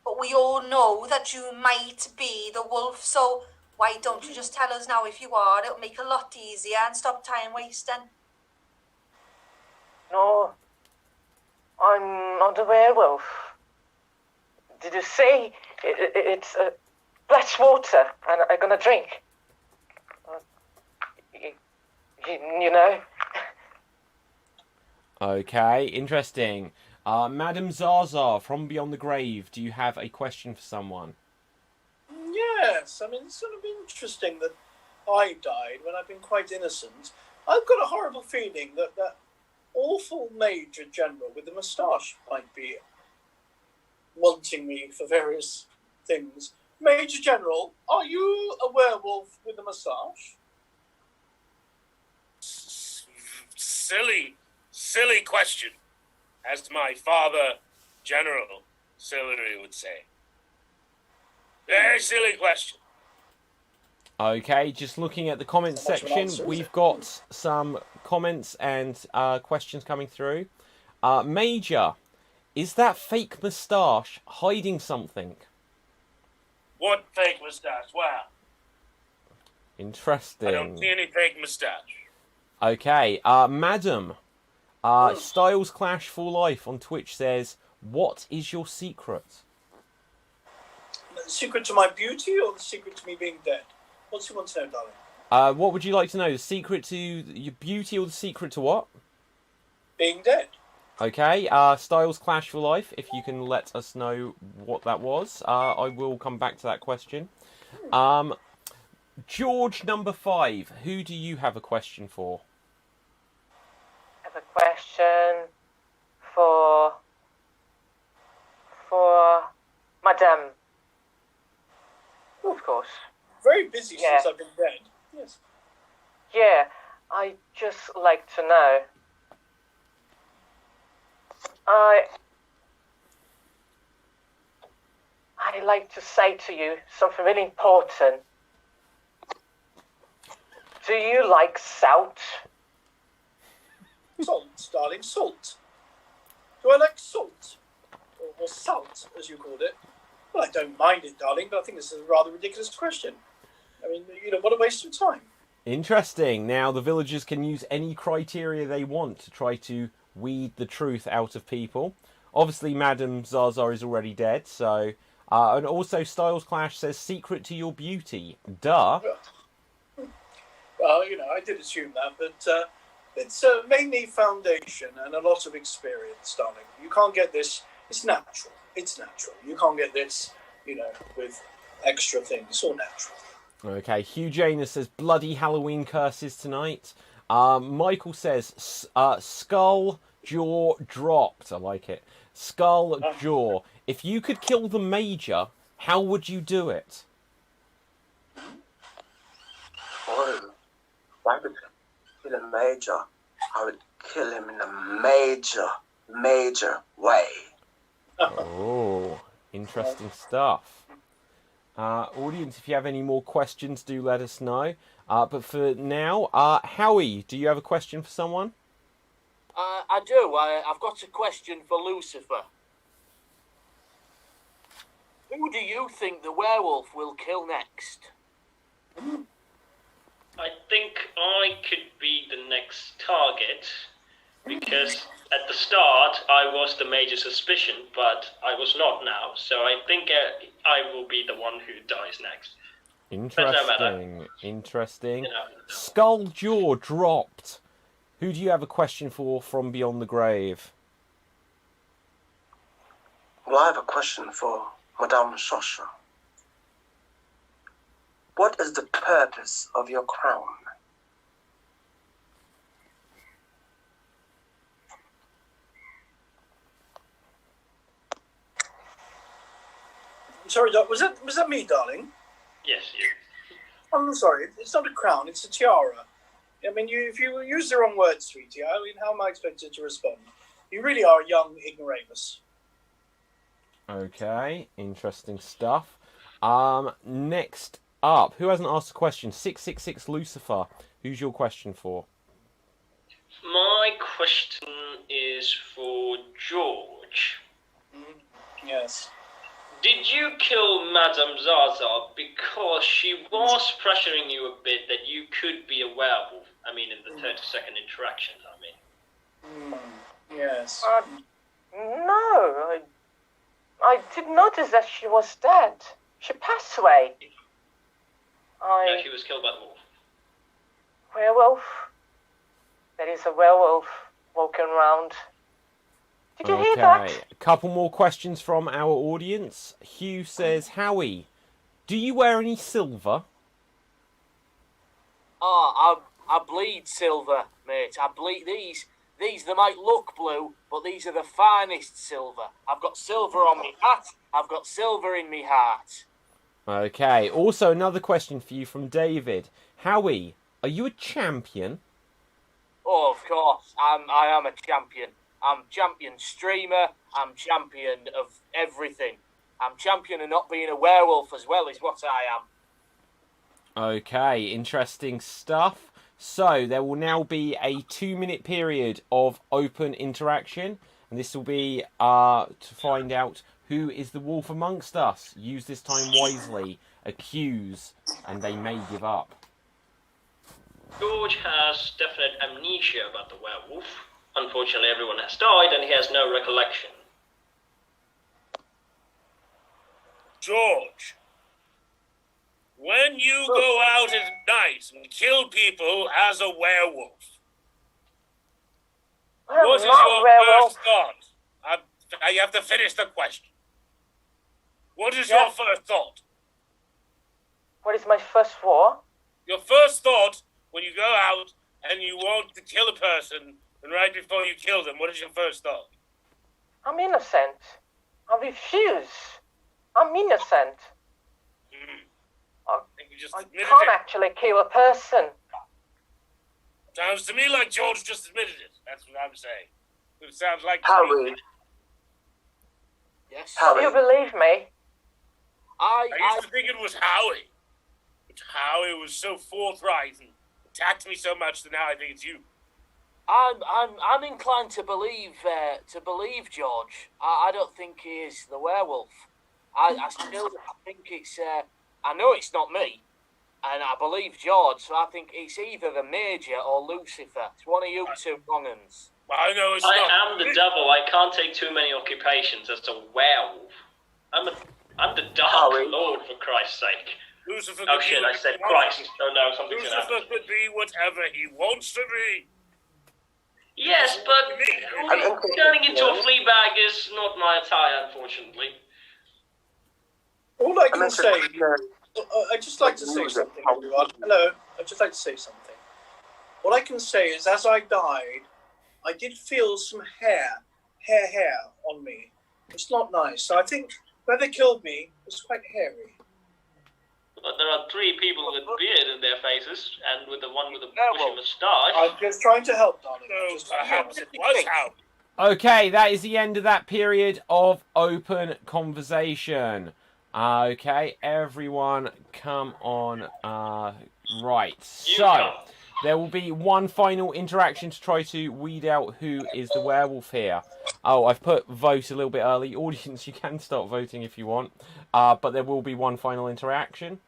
But we all know that you might be the wolf, so why don't you just tell us now if you are? It'll make it a lot easier and stop time wasting. No, I'm not a werewolf. Did you say it's black water and I'm gonna drink? You know? Okay, interesting. Madam Zaza from Beyond the Grave, do you have a question for someone? Yes, I mean, it's sort of interesting that I died when I've been quite innocent. I've got a horrible feeling that that awful Major General with the moustache might be wanting me for various things. Major General, are you a werewolf with a moustache? Silly question, as my father, General Sillery, would say. Very silly question. Okay, just looking at the comments Not much of an section, answer, is we've it? got some comments and questions coming through. Major, is that fake moustache hiding something? What fake moustache? Wow. Interesting. I don't see any fake moustache. Okay, Madam, Styles Clash for Life on Twitch says, what is your secret? The secret to my beauty or the secret to me being dead? What's you want to know, darling? What would you like to know? The secret to your beauty or the secret to what? Being dead. Okay, Styles Clash for Life, if you can let us know what that was. I will come back to that question. George number 5, who do you have a question for? I have a question for Madame. Of course. Very busy Yeah. since I've been dead. Yes. Yeah, I just like to know. I like to say to you something really important. Do you like salt? Salt, darling, salt. Do I like salt? Or salt, as you called it? Well, I don't mind it, darling, but I think this is a rather ridiculous question. I mean, you know, what a waste of time. Interesting. Now, the villagers can use any criteria they want to try to weed the truth out of people. Obviously, Madam Zaza is already dead, so... and also, Styles Clash says, secret to your beauty. Duh. Well, you know, I did assume that, but it's mainly foundation and a lot of experience, darling. You can't get this. It's natural. It's natural. You can't get this, you know, with extra things. It's all natural. Okay, Hugh Janus says, bloody Halloween curses tonight. Michael says, skull jaw dropped. I like it. Skull jaw. If you could kill the Major, how would you do it? Oh, why would I kill a major? I would kill him in a major way. Oh, interesting stuff. Audience, if you have any more questions, do let us know. But for now, Howie, do you have a question for someone? I do. I've got a question for Lucifer. Who do you think the werewolf will kill next? I think I could be the next target, because at the start I was the major suspicion, but I was not now, so I think I will be the one who dies next. Interesting. You know. Skull Jaw dropped. Who do you have a question for from Beyond the Grave? Well, I have a question for Madame Shosha. What is the purpose of your crown? Sorry, Doc, was that me, darling? Yes, you. I'm sorry, it's not a crown, it's a tiara. I mean, if you use the wrong word, sweetie, I mean, how am I expected to respond? You really are a young ignoramus. Okay, interesting stuff. Next up, who hasn't asked a question? 666 Lucifer. Who's your question for? My question is for George. Yes. Did you kill Madame Zaza because she was pressuring you a bit that you could be a werewolf? I mean, in the 30-second interaction, I mean. Yes. No, I did notice that she was dead. She passed away. No, she was killed by the wolf. Werewolf? There is a werewolf walking around. Did you hear that? A couple more questions from our audience. Hugh says, Howie, do you wear any silver? Oh, I bleed silver, mate. I bleed these. These, they might look blue, but these are the finest silver. I've got silver on me hat. I've got silver in me heart. Okay. Also, another question for you from David. Howie, are you a champion? Oh, of course. I am a champion. I'm champion streamer. I'm champion of everything. I'm champion of not being a werewolf as well, is what I am. Okay, interesting stuff. So, there will now be a 2-minute period of open interaction. And this will be to find out who is the wolf amongst us. Use this time wisely. Accuse, and they may give up. George has definite amnesia about the werewolf. Unfortunately, everyone has died and he has no recollection. George, when you go out at night and kill people as a werewolf, what is your first thought? You have to finish the question. What is your first thought? What is my first war? Your first thought when you go out and you want to kill a person, and right before you kill them, what is your first thought? I'm innocent. I refuse. I'm innocent. I can't actually kill a person. Sounds to me like George just admitted it. That's what I'm saying. It sounds like Howie. Yes. Do you believe me? I used to think it was Howie. But Howie was so forthright and attacked me so much that now I think it's you. I'm inclined to believe George. I don't think he is the werewolf. I think it's. I know it's not me, and I believe George. So I think it's either the Major or Lucifer. It's one of you two wrong'uns. I know it's I not. am the devil. I can't take too many occupations as a werewolf. I'm the Dark Lord, for Christ's sake. Lucifer Oh shit! I said Christ. Oh no, something's gonna happen. Lucifer could be whatever he wants to be. Yes, but turning into a flea bag is not my attire, unfortunately. All I can say, I'd just like to say something, everyone. Hello, I'd just like to say something. What I can say is, as I died, I did feel some hair on me. It's not nice. So I think whoever killed me was quite hairy. But there are 3 people with beard in their faces, and with the one with a bushy moustache. I'm just trying to help, darling. So perhaps it was Howie. Okay, that is the end of that period of open conversation. Okay, everyone, come on. Right, You so come. there will be one final interaction to try to weed out who is the werewolf here. Oh, I've put vote a little bit early. Audience, you can start voting if you want. But there will be one final interaction.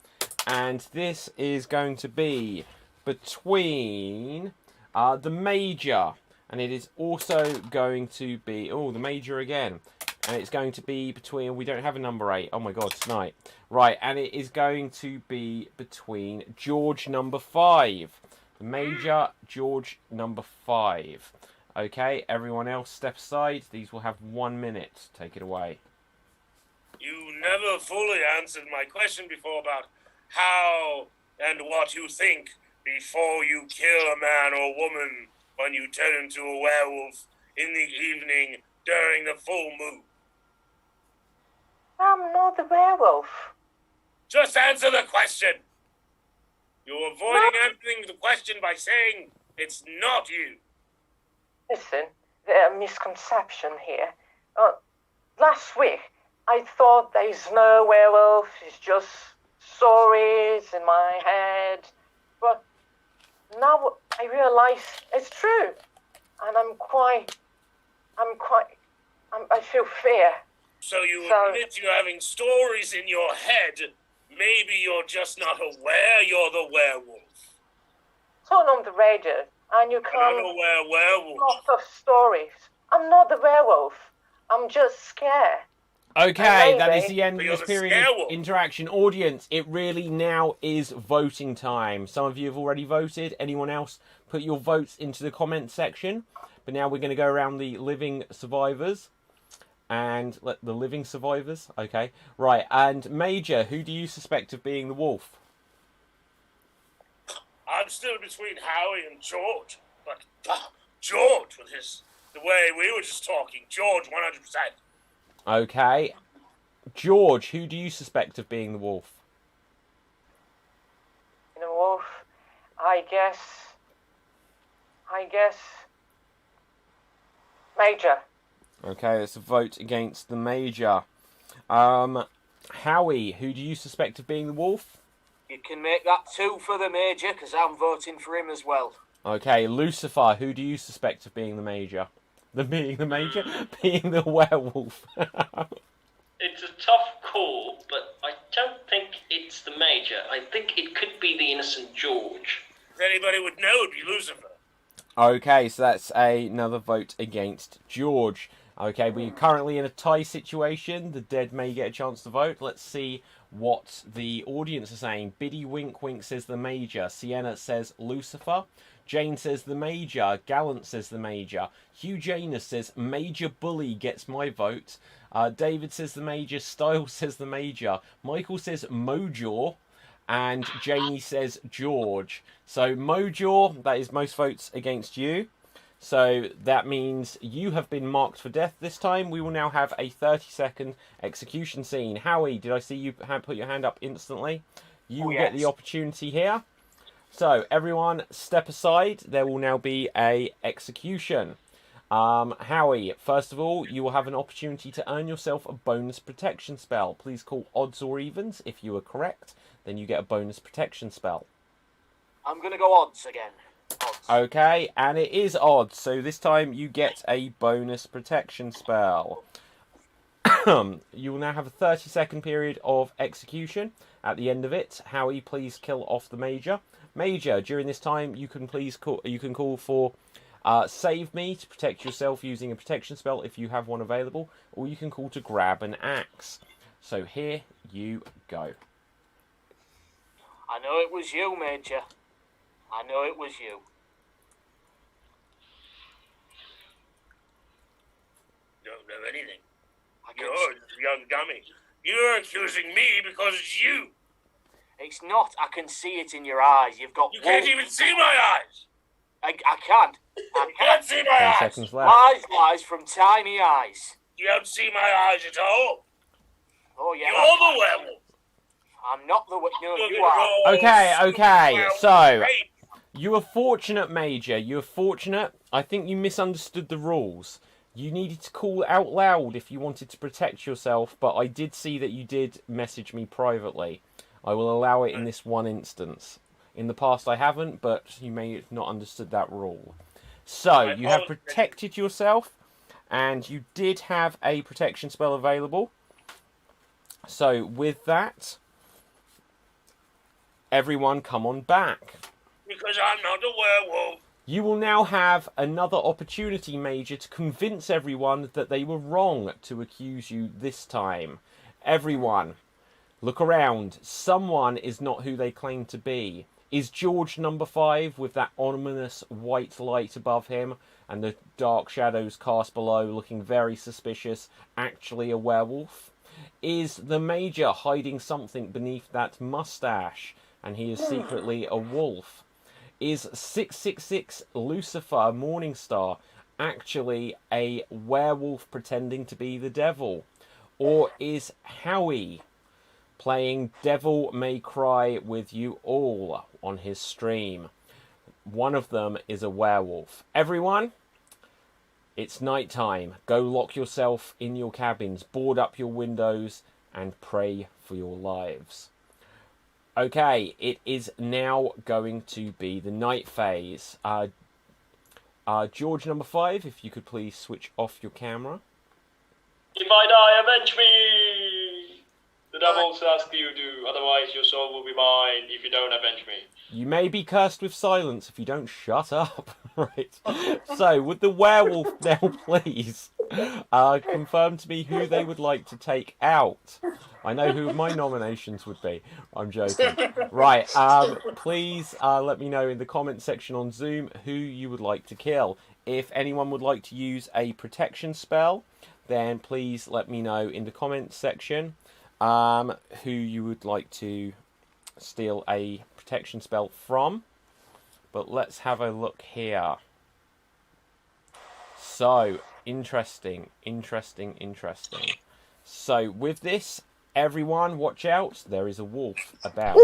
And this is going to be between the Major. And it is also going to be... Oh, the Major again. And it's going to be between... We don't have a number 8. Oh my god, tonight. Right, and it is going to be between George number 5. The Major, George number 5. Okay, everyone else step aside. These will have 1 minute. Take it away. You never fully answered my question before about how and what you think before you kill a man or woman when you turn into a werewolf in the evening during the full moon. I'm not the werewolf. Just answer the question. You're avoiding answering the question by saying it's not you. Listen, there's a misconception here. Last week, I thought there's no werewolf, it's just stories in my head. But now I realize it's true. And I feel fear. So you admit you're having stories in your head. Maybe you're just not aware you're the werewolf. Turn on the radio and you An can unaware werewolf. lots of stories. I'm not the werewolf. I'm just scared. Okay, that is Maybe. the end But of you're this the period of scarewolf. interaction. Audience, it really now is voting time. Some of you have already voted. Anyone else, put your votes into the comment section. But now we're going to go around the living survivors. And let the living survivors. Okay, right. And Major, who do you suspect of being the wolf? I'm still between Howie and George. But George, with the way we were just talking, George 100%. Okay. George, who do you suspect of being the wolf? You know, wolf, I guess, Major. Okay, that's a vote against the Major. Howie, who do you suspect of being the wolf? You can make that 2 for the Major, because I'm voting for him as well. Okay, Lucifer, who do you suspect of being the Major? Being the werewolf. It's a tough call, but I don't think it's the Major. I think it could be the innocent George. If anybody would know, it'd be Lucifer. Okay, so that's another vote against George. Okay, we're currently in a tie situation. The dead may get a chance to vote. Let's see what the audience are saying. Biddy Wink Wink says the Major. Sienna says Lucifer. Jane says the Major. Gallant says the Major. Hugh Janus says Major Bully gets my vote. David says the Major. Styles says the Major. Michael says Mojaw. And Janie says George. So Mojaw, that is most votes against you. So that means you have been marked for death this time. We will now have a 30-second execution scene. Howie, did I see you put your hand up instantly? You will get the opportunity here. So everyone step aside. There will now be a execution. Howie, first of all, you will have an opportunity to earn yourself a bonus protection spell. Please call odds or evens. If you are correct, then you get a bonus protection spell. I'm going to go odds again. Odds. Okay, and it is odds, so this time you get a bonus protection spell. You will now have a 30-second period of execution. At the end of it, Howie, please kill off the Major. Major, during this time, you can call for Save Me to protect yourself using a protection spell if you have one available, or you can call to grab an axe. So here you go. I know it was you, Major. I know it was you. Don't know anything. I can You're a young dummy. You're accusing me because it's you. It's not. I can see it in your eyes. You've got. You can't even see my eyes. I can't. You can't see my 10 eyes. seconds left. Lies from tiny eyes. You don't see my eyes at all. Oh yeah. You're the werewolf. I'm not the. No, Look you at are. all Okay. werewolf So rape. you were fortunate, Major. You were fortunate. I think you misunderstood the rules. You needed to call out loud if you wanted to protect yourself, but I did see that you did message me privately. I will allow it in this one instance. In the past I haven't, but you may have not understood that rule. So, you have protected yourself, and you did have a protection spell available. So, with that, everyone come on back. Because I'm not a werewolf. You will now have another opportunity, Major, to convince everyone that they were wrong to accuse you this time. Everyone, look around. Someone is not who they claim to be. Is George number 5 with that ominous white light above him and the dark shadows cast below looking very suspicious actually a werewolf? Is the Major hiding something beneath that mustache and he is secretly a wolf? Is 666 Lucifer Morningstar actually a werewolf pretending to be the devil? Or is Howie playing Devil May Cry with you all on his stream? One of them is a werewolf. Everyone, it's night time. Go lock yourself in your cabins, board up your windows, and pray for your lives. Okay, it is now going to be the night phase. George number 5, if you could please switch off your camera. If I die, avenge me! The devil's ask you do, otherwise your soul will be mine if you don't avenge me. You may be cursed with silence if you don't shut up. Right. So, would the werewolf now please confirm to me who they would like to take out? I know who my nominations would be. I'm joking. Right. Please let me know in the comment section on Zoom who you would like to kill. If anyone would like to use a protection spell, then please let me know in the comments section who you would like to steal a protection spell from. But let's have a look here. So, interesting. So, with this, everyone, watch out. There is a wolf about.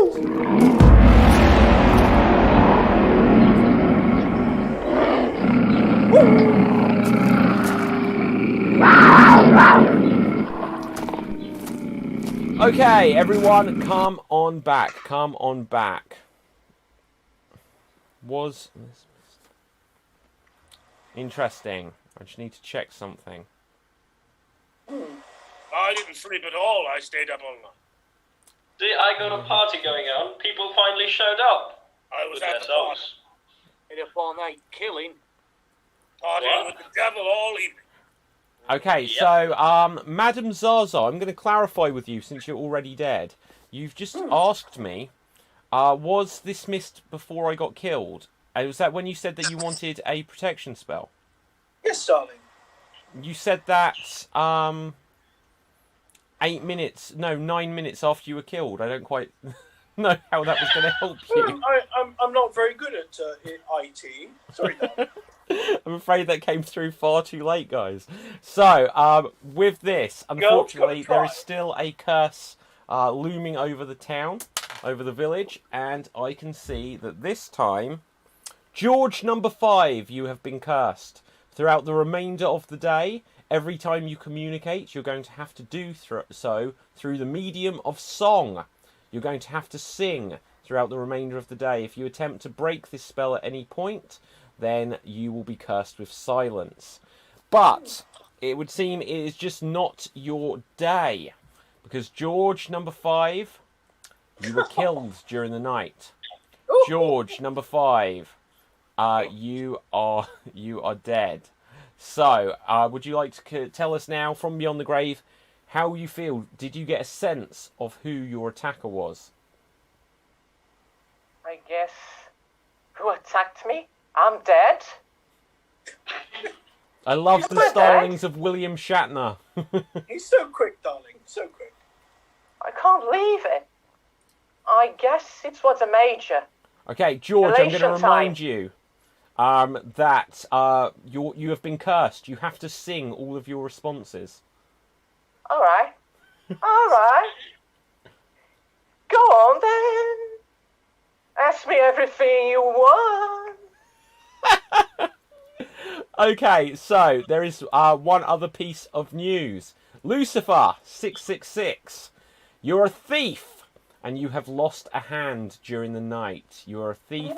Okay, everyone, come on back. Was interesting. I just need to check something. I didn't sleep at all. I stayed up all night. See, I got a party going on. People finally showed up. I was With at the their party. souls. Been up all night killing. Partying with the devil all evening. Okay, Yep. so, Madam Zaza, I'm going to clarify with you since you're already dead. You've just asked me, was this missed before I got killed? Was that when you said that you wanted a protection spell? Yes, darling. You said that 9 minutes after you were killed. I don't quite know how that was going to help you. I'm not very good at IT. Sorry, darling. I'm afraid that came through far too late, guys. So, with this, unfortunately, there is still a curse looming over the town, over the village, and I can see that this time, George number 5, you have been cursed. Throughout the remainder of the day, every time you communicate, you're going to have to do so through the medium of song. You're going to have to sing throughout the remainder of the day. If you attempt to break this spell at any point, then you will be cursed with silence. But it would seem it is just not your day, because George number 5, you were killed during the night. George number 5, you are dead. So, would you like to tell us now from beyond the grave how you feel? Did you get a sense of who your attacker was? I guess. Who attacked me? I'm dead. I love the stylings of William Shatner. He's so quick, darling. So quick. I can't believe it. I guess it was a major. Okay, George, I'm going to Elation remind time. you that you have been cursed. You have to sing all of your responses. All right. All right. Go on then. Ask me everything you want. Okay, so there is one other piece of news. Lucifer 666. You're a thief and you have lost a hand during the night. You're a thief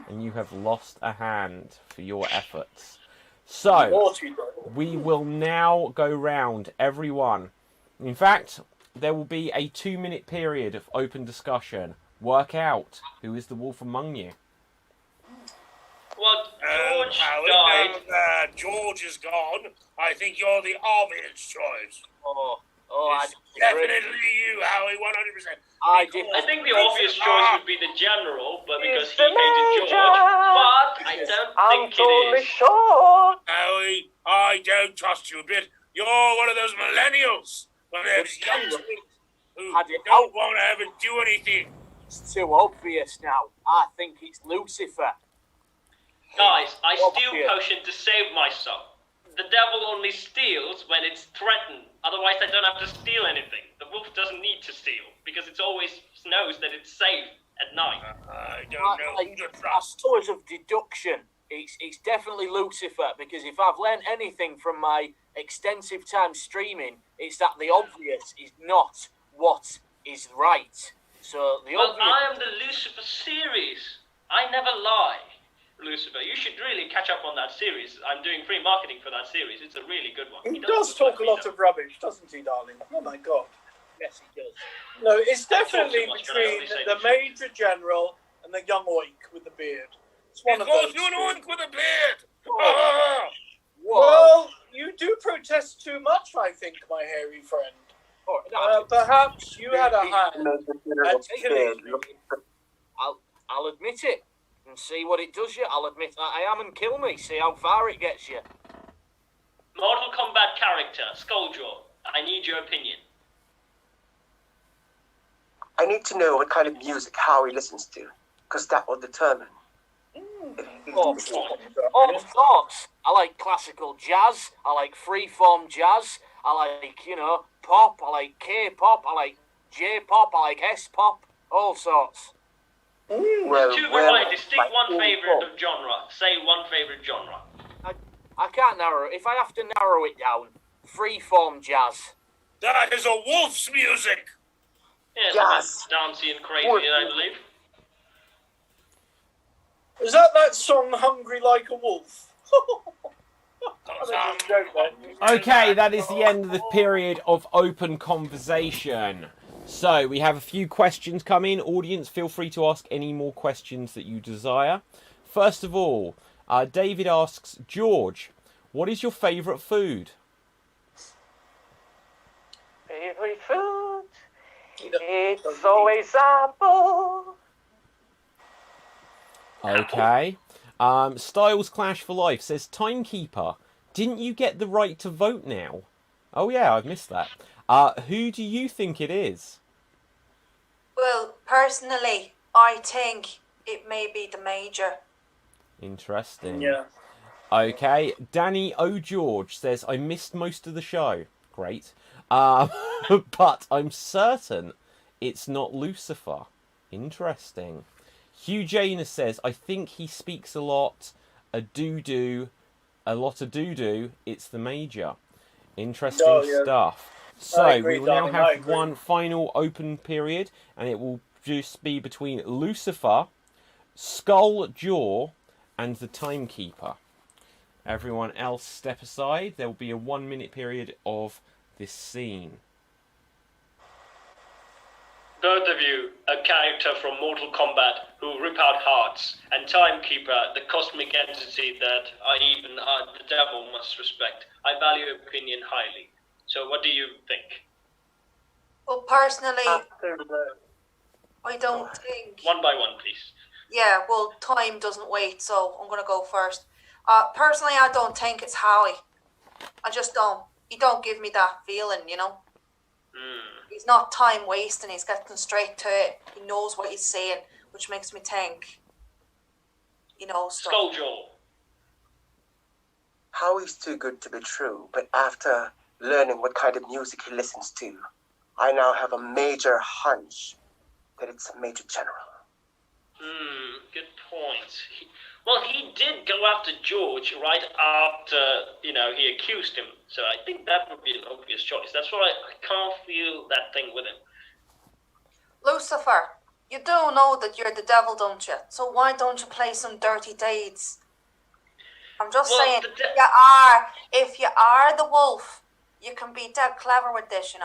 and you have lost a hand for your efforts. So Naughty boy. we will now go round everyone. In fact, there will be a 2-minute period of open discussion. Work out who is the wolf among you. Well, George Howie, died. now, George is gone. I think you're the obvious choice. I It's definitely you, Howie, 100%. I did. I think the obvious choice would be the general, but because It's he the hated George. Major. But I don't I'm think totally it is. sure. Howie, I don't trust you a bit. You're one of those millennials. One of those youngsters who Had it don't out. want to ever do anything. It's too obvious now. I think it's Lucifer. Guys, I steal Obvious. potion to save myself. The devil only steals when it's threatened. Otherwise, I don't have to steal anything. The wolf doesn't need to steal because it always knows that it's safe at night. I don't know who to trust. Scores of deduction. It's definitely Lucifer, because if I've learned anything from my extensive time streaming, it's that the obvious is not what is right. So the Well, obvious. I am the Lucifer series. I never lie. Lucifer, you should really catch up on that series. I'm doing free marketing for that series. It's a really good one. He does talk a lot of rubbish, doesn't he, darling? Oh my God. Yes, he does. No, it's I talk definitely too much, can I between only say the the truth? Major General and the young oik with the beard. It's one It of goes those. you an two. oink with a beard. Ah! Whoa. Well, you do protest too much, I think, my hairy friend. Oh, no, Perhaps you had a hand at killing me. I'll admit it and see what it does you. I'll admit that I am and kill me. See how far it gets you. Mortal Kombat character, Skulljaw. I need your opinion. I need to know what kind of music Howie listens to, because that will determine. All sorts. I like classical jazz. I like freeform jazz. I like, pop. I like K-pop. I like J-pop. I like S-pop. All sorts. Well, Two well, varieties. Stick like one all favorite pop. of genre. Say one favorite genre. I can't narrow it. If I have to narrow it down, freeform jazz. That is a wolf's music. Yes, Yes. dancey and crazy, Wolf. I believe. Is that song "Hungry Like a Wolf"? Okay, that is the end of the period of open conversation. So we have a few questions come in. Audience, feel free to ask any more questions that you desire. First of all, David asks, George, what is your favourite food? Favorite food? It's always apple. Okay. Styles Clash for Life says, Timekeeper, didn't you get the right to vote now? Oh yeah, I've missed that. Who do you think it is? Well, personally, I think it may be the Major. Interesting. Yeah. Okay, Danny O'George says, I missed most of the show. Great. But I'm certain it's not Lucifer. Interesting. Hugh Janus says, I think he speaks a lot of doo-doo. It's the Major. Interesting Oh, yeah. stuff. I So agree, we will now darling, I have agree. one final open period, and it will just be between Lucifer, Skulljaw, and the Timekeeper. Everyone else step aside. There will be a 1 minute period of this scene. Both of you, a character from Mortal Kombat who rip out hearts, and Timekeeper, the cosmic entity that even the devil must respect. I value your opinion highly. So what do you think? Well, personally, After the I don't think. One by one, please. Yeah, well, time doesn't wait, so I'm gonna go first. Personally, I don't think it's Howie. I just don't. He don't give me that feeling, He's not time wasting. He's getting straight to it. He knows what he's saying, which makes me think he knows stuff. Skulljaw. Howie's too good to be true, but after learning what kind of music he listens to, I now have a major hunch that it's Major General. Good point. He did go after George right after, he accused him. So I think that would be an obvious choice. That's why I can't feel that thing with him. Lucifer, you do know that you're the devil, don't you? So why don't you play some dirty deeds? I'm just saying, if you are the wolf, you can be dead clever with this,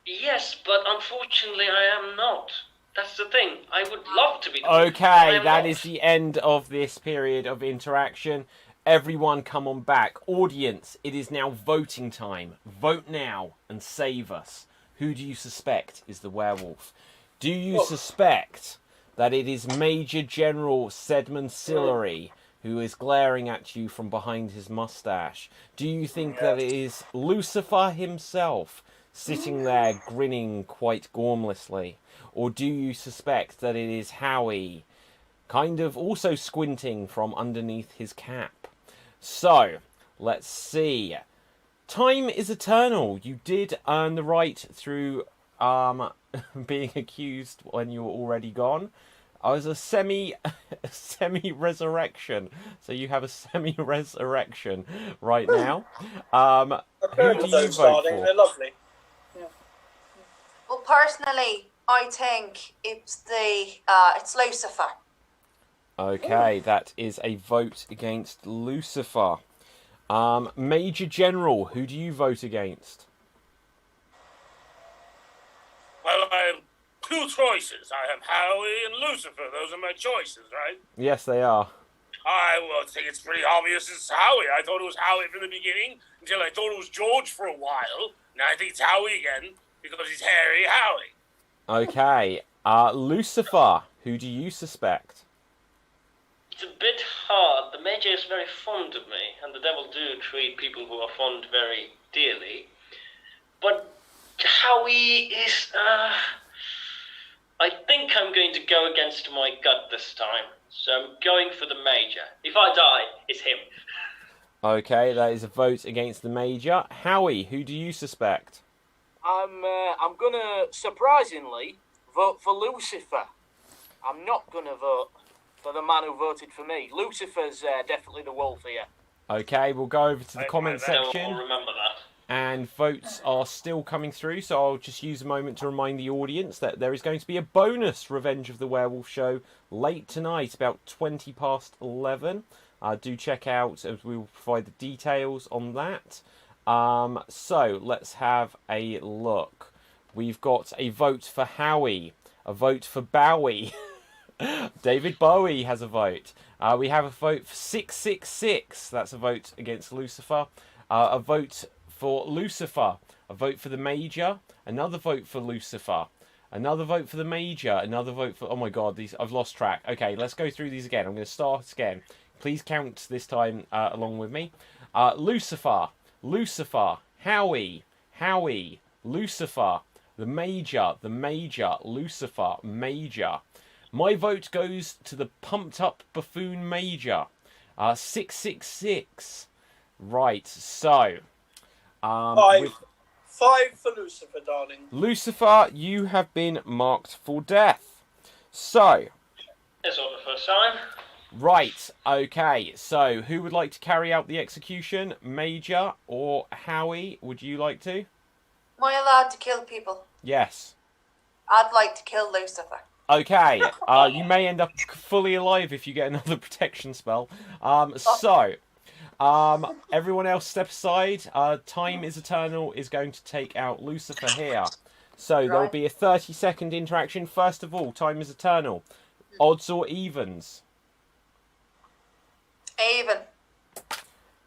Yes, but unfortunately I am not. That's the thing. I would love to be the Okay, that is the end of this period of interaction. Everyone come on back. Audience, it is now voting time. Vote now and save us. Who do you suspect is the werewolf? Do you suspect that it is Major General Sedman Sillery who is glaring at you from behind his mustache? Do you think that it is Lucifer himself sitting there grinning quite gormlessly? Or do you suspect that it is Howie, kind of also squinting from underneath his cap? So, let's see. Time is eternal. You did earn the right through being accused when you were already gone. I was a semi-resurrection. So you have a semi-resurrection right now. Who do you vote for? They're lovely. Yeah. Well, personally, I think it's Lucifer. Okay, that is a vote against Lucifer. Major General, who do you vote against? Well, I have two choices. I have Howie and Lucifer. Those are my choices, right? Yes, they are. I think it's pretty obvious it's Howie. I thought it was Howie from the beginning until I thought it was George for a while. Now I think it's Howie again because he's hairy Howie. Okay, Lucifer, who do you suspect? It's a bit hard. The Major is very fond of me, and the devil do treat people who are fond very dearly. But Howie is, I think I'm going to go against my gut this time. So I'm going for the Major. If I die, it's him. Okay, that is a vote against the Major. Howie, who do you suspect? I'm gonna surprisingly vote for Lucifer. I'm not gonna vote for the man who voted for me. Lucifer's definitely the wolf here. Okay, we'll go over to the comment section. I'll remember that. And votes are still coming through, so I'll just use a moment to remind the audience that there is going to be a bonus Revenge of the Werewolf show late tonight, about 20 past 11. Do check out, as we will provide the details on that. So, let's have a look. We've got a vote for Howie, a vote for Bowie. David Bowie has a vote. We have a vote for 666. That's a vote against Lucifer. A vote for Lucifer. A vote for the Major. Another vote for Lucifer. Another vote for the Major. Another vote for... Oh my god, I've lost track. Okay, let's go through these again. I'm going to start again. Please count this time along with me. Lucifer. Lucifer. Howie. Howie. Lucifer. The Major. The Major. Lucifer. Major. My vote goes to the pumped up buffoon Major. 666. Right, so... Five for Lucifer, darling. Lucifer, you have been marked for death. So... It's not the first time. Right, okay. So, who would like to carry out the execution? Major or Howie? Would you like to? Am I allowed to kill people? Yes. I'd like to kill Lucifer. Okay, you may end up fully alive if you get another protection spell. Everyone else step aside. Time is Eternal is going to take out Lucifer here. So there will be a 30-second interaction. First of all, Time is Eternal. Odds or evens? Even.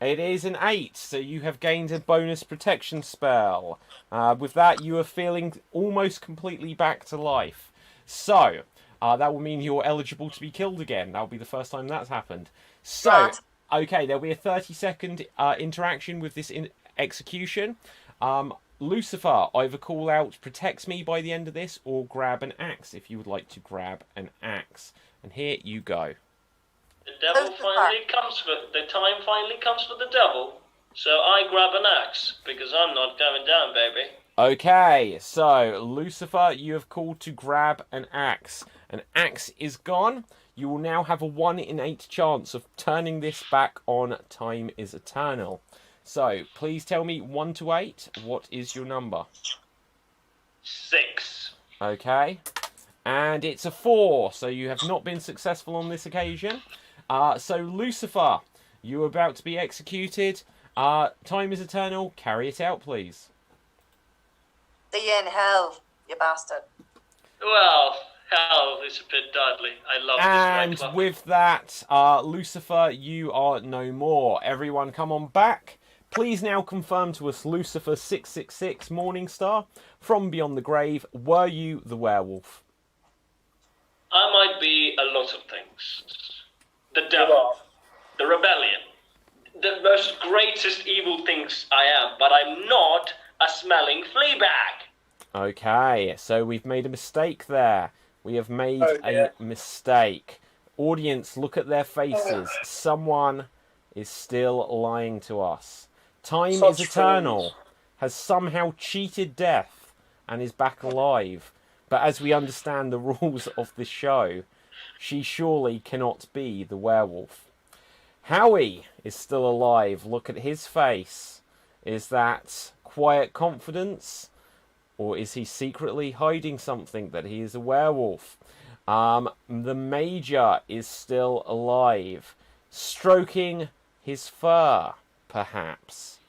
It is an 8, so you have gained a bonus protection spell. With that, you are feeling almost completely back to life. So, that will mean you're eligible to be killed again. That will be the first time that's happened. So, okay, there'll be a 30-second interaction with this execution. Lucifer, either call out protects me by the end of this, or grab an axe if you would like to grab an axe. And here you go. The devil finally comes for the time. Finally comes for the devil. So I grab an axe because I'm not going down, baby. Okay, so Lucifer, you have called to grab an axe, An axe is gone. You will now have a 1 in 8 chance of turning this back on Time is Eternal. So, please tell me 1 to 8. What is your number? 6. Okay. And it's a 4, so you have not been successful on this occasion. So, Lucifer, you are about to be executed. Time is Eternal. Carry it out, please. See you in hell, you bastard. Well, hell is a bit deadly. I love And this nightclub. with that, Lucifer, you are no more. Everyone come on back. Please now confirm to us, Lucifer 666 Morningstar, from beyond the grave, were you the werewolf? I might be a lot of things. The devil, the rebellion, the most greatest evil things I am, but I'm not a smelling flea bag. Okay, so we've made a mistake there. We have made a mistake. Audience, look at their faces. Someone is still lying to us. Time is Eternal has somehow cheated death and is back alive. But as we understand the rules of this show, she surely cannot be the werewolf. Howie is still alive. Look at his face. Is that quiet confidence? Or is he secretly hiding something that he is a werewolf? The Major is still alive. Stroking his fur, perhaps.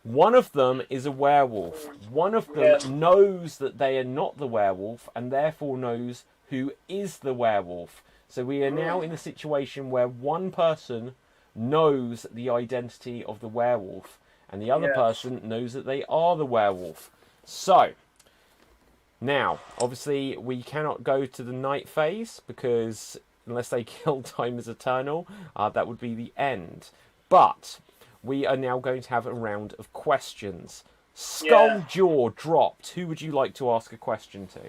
One of them is a werewolf. One of them knows that they are not the werewolf and therefore knows who is the werewolf. So we are now in a situation where one person knows the identity of the werewolf and the other person knows that they are the werewolf. So, now, obviously we cannot go to the night phase because unless they kill Time is Eternal, that would be the end. But we are now going to have a round of questions. Skull jaw dropped. Who would you like to ask a question to?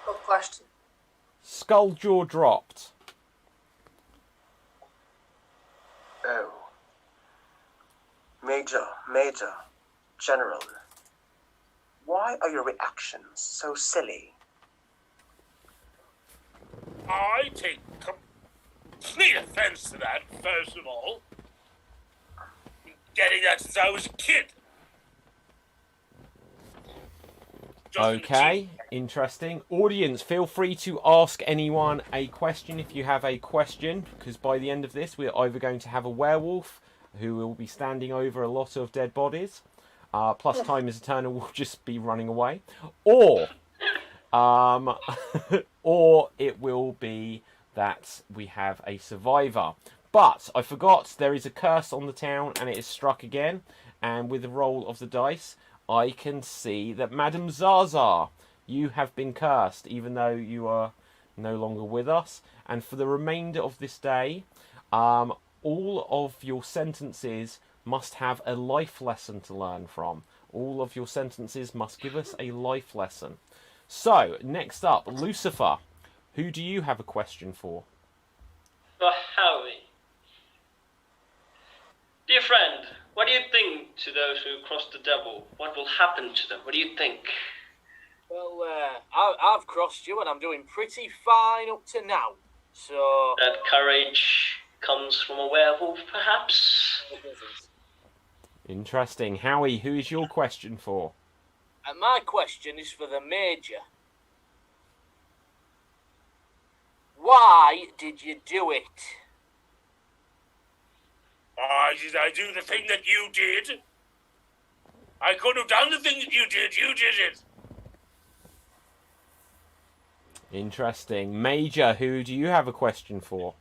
Good question. Skull jaw dropped. Oh. Major, General. Why are your reactions so silly? I take complete offense to that, first of all. Been getting that since I was a kid. Okay, interesting. Audience, feel free to ask anyone a question if you have a question, because by the end of this, we're either going to have a werewolf who will be standing over a lot of dead bodies, plus Time is Eternal will just be running away, or or it will be that we have a survivor. But I forgot there is a curse on the town and it is struck again. And with the roll of the dice, I can see that Madam Zaza, you have been cursed, even though you are no longer with us. And for the remainder of this day, all of your sentences must have a life lesson to learn from. All of your sentences must give us a life lesson. So, next up, Lucifer. Who do you have a question for? For Howie. Dear friend, what do you think to those who cross the devil? What will happen to them? What do you think? Well, I've crossed you and I'm doing pretty fine up to now. So... That courage comes from a werewolf, perhaps? It doesn't. Interesting. Howie, who is your question for? And my question is for the Major. Why did you do it? Why did I do the thing that you did? I could have done the thing that you did. You did it. Interesting. Major, who do you have a question for?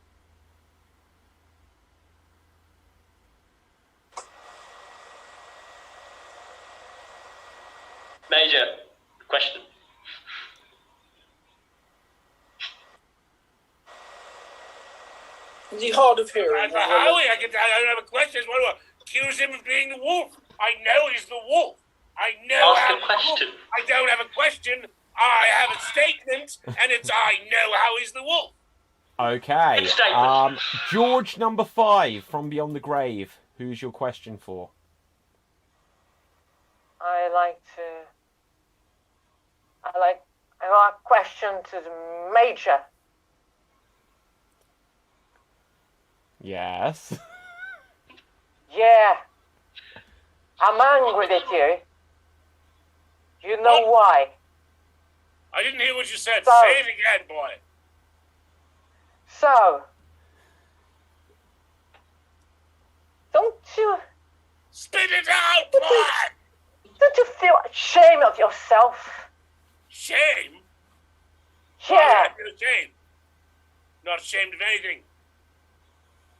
Major, question. Is he hard of hearing? For Howie, I don't have a question. I want to accuse him of being the wolf. I know he's the wolf. I know. Ask a question. I don't have a question. I have a statement, and it's I know how he's the wolf. Okay. Statement. George number 5 from Beyond the Grave. Who's your question for? I got a question to the Major. Yes. Yeah. I'm angry at you. You know why? I didn't hear what you said. So- Say it again, boy. So, don't you Spit it out, boy! don't you feel ashamed of yourself? Shame? Yeah, I feel ashamed. Not ashamed of anything.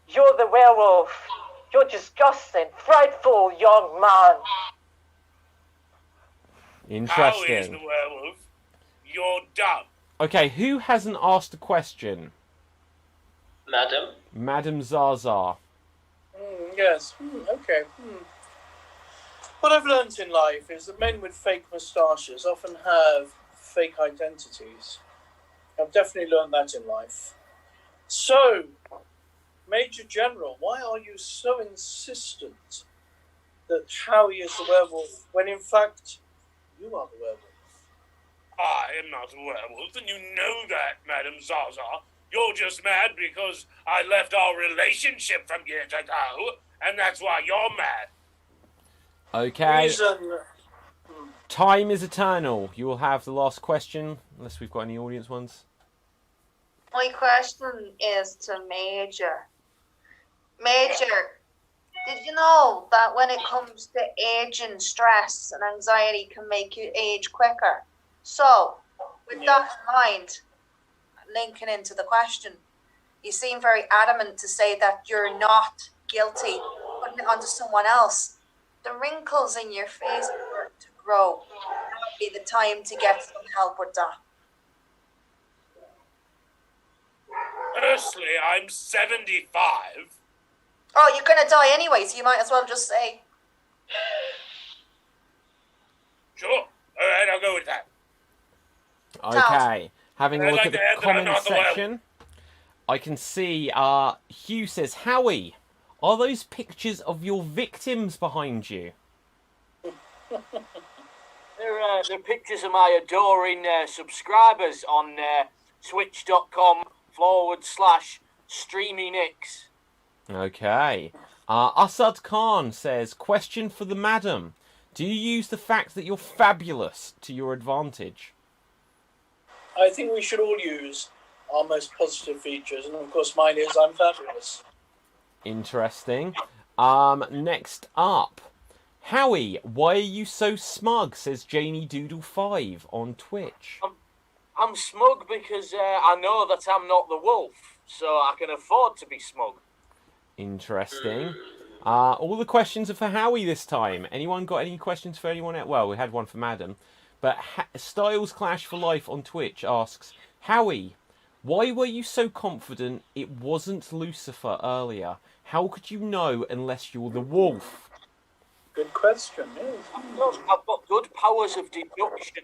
you're the werewolf. You're disgusting, frightful young man. Howie is Interesting. the werewolf. You're dumb. Okay, who hasn't asked a question? Madam? Madam Zaza. Yes. Okay. What I've learnt in life is that men with fake moustaches often have fake identities. I've definitely learned that in life. So, Major General, why are you so insistent that Howie is the werewolf when in fact you are the werewolf? I am not a werewolf, and you know that, Madam Zaza. You're just mad because I left our relationship from years ago, and that's why you're mad. Okay. Reason. Time is eternal. You will have the last question, unless we've got any audience ones. My question is to Major. Major, did you know that when it comes to aging, stress and anxiety can make you age quicker? So, with that in mind, linking into the question, you seem very adamant to say that you're not guilty, putting it onto someone else. The wrinkles in your face start to grow. Now would be the time to get some help with that. Firstly, I'm 75. Oh, you're gonna die anyway, so you might as well just say. Sure. All right, I'll go with that. Okay. Having a I'd look like at the to add that I'm comment not the werewolf. section, I can see Hugh says, Howie, are those pictures of your victims behind you? They're pictures of my adoring subscribers on twitch.com/streamynix. Okay. Asad Khan says, question for the madam. Do you use the fact that you're fabulous to your advantage? I think we should all use our most positive features, and of course mine is I'm fabulous. Interesting. Next up. Howie, why are you so smug? Says Janie Doodle5 on Twitch. I'm smug because I know that I'm not the wolf, so I can afford to be smug. Interesting. All the questions are for Howie this time. Anyone got any questions for anyone else? Well, we had one for Madam. But Styles Clash for Life on Twitch asks, Howie, why were you so confident it wasn't Lucifer earlier? How could you know unless you're the wolf? Good question. Yes. I've got good powers of deduction.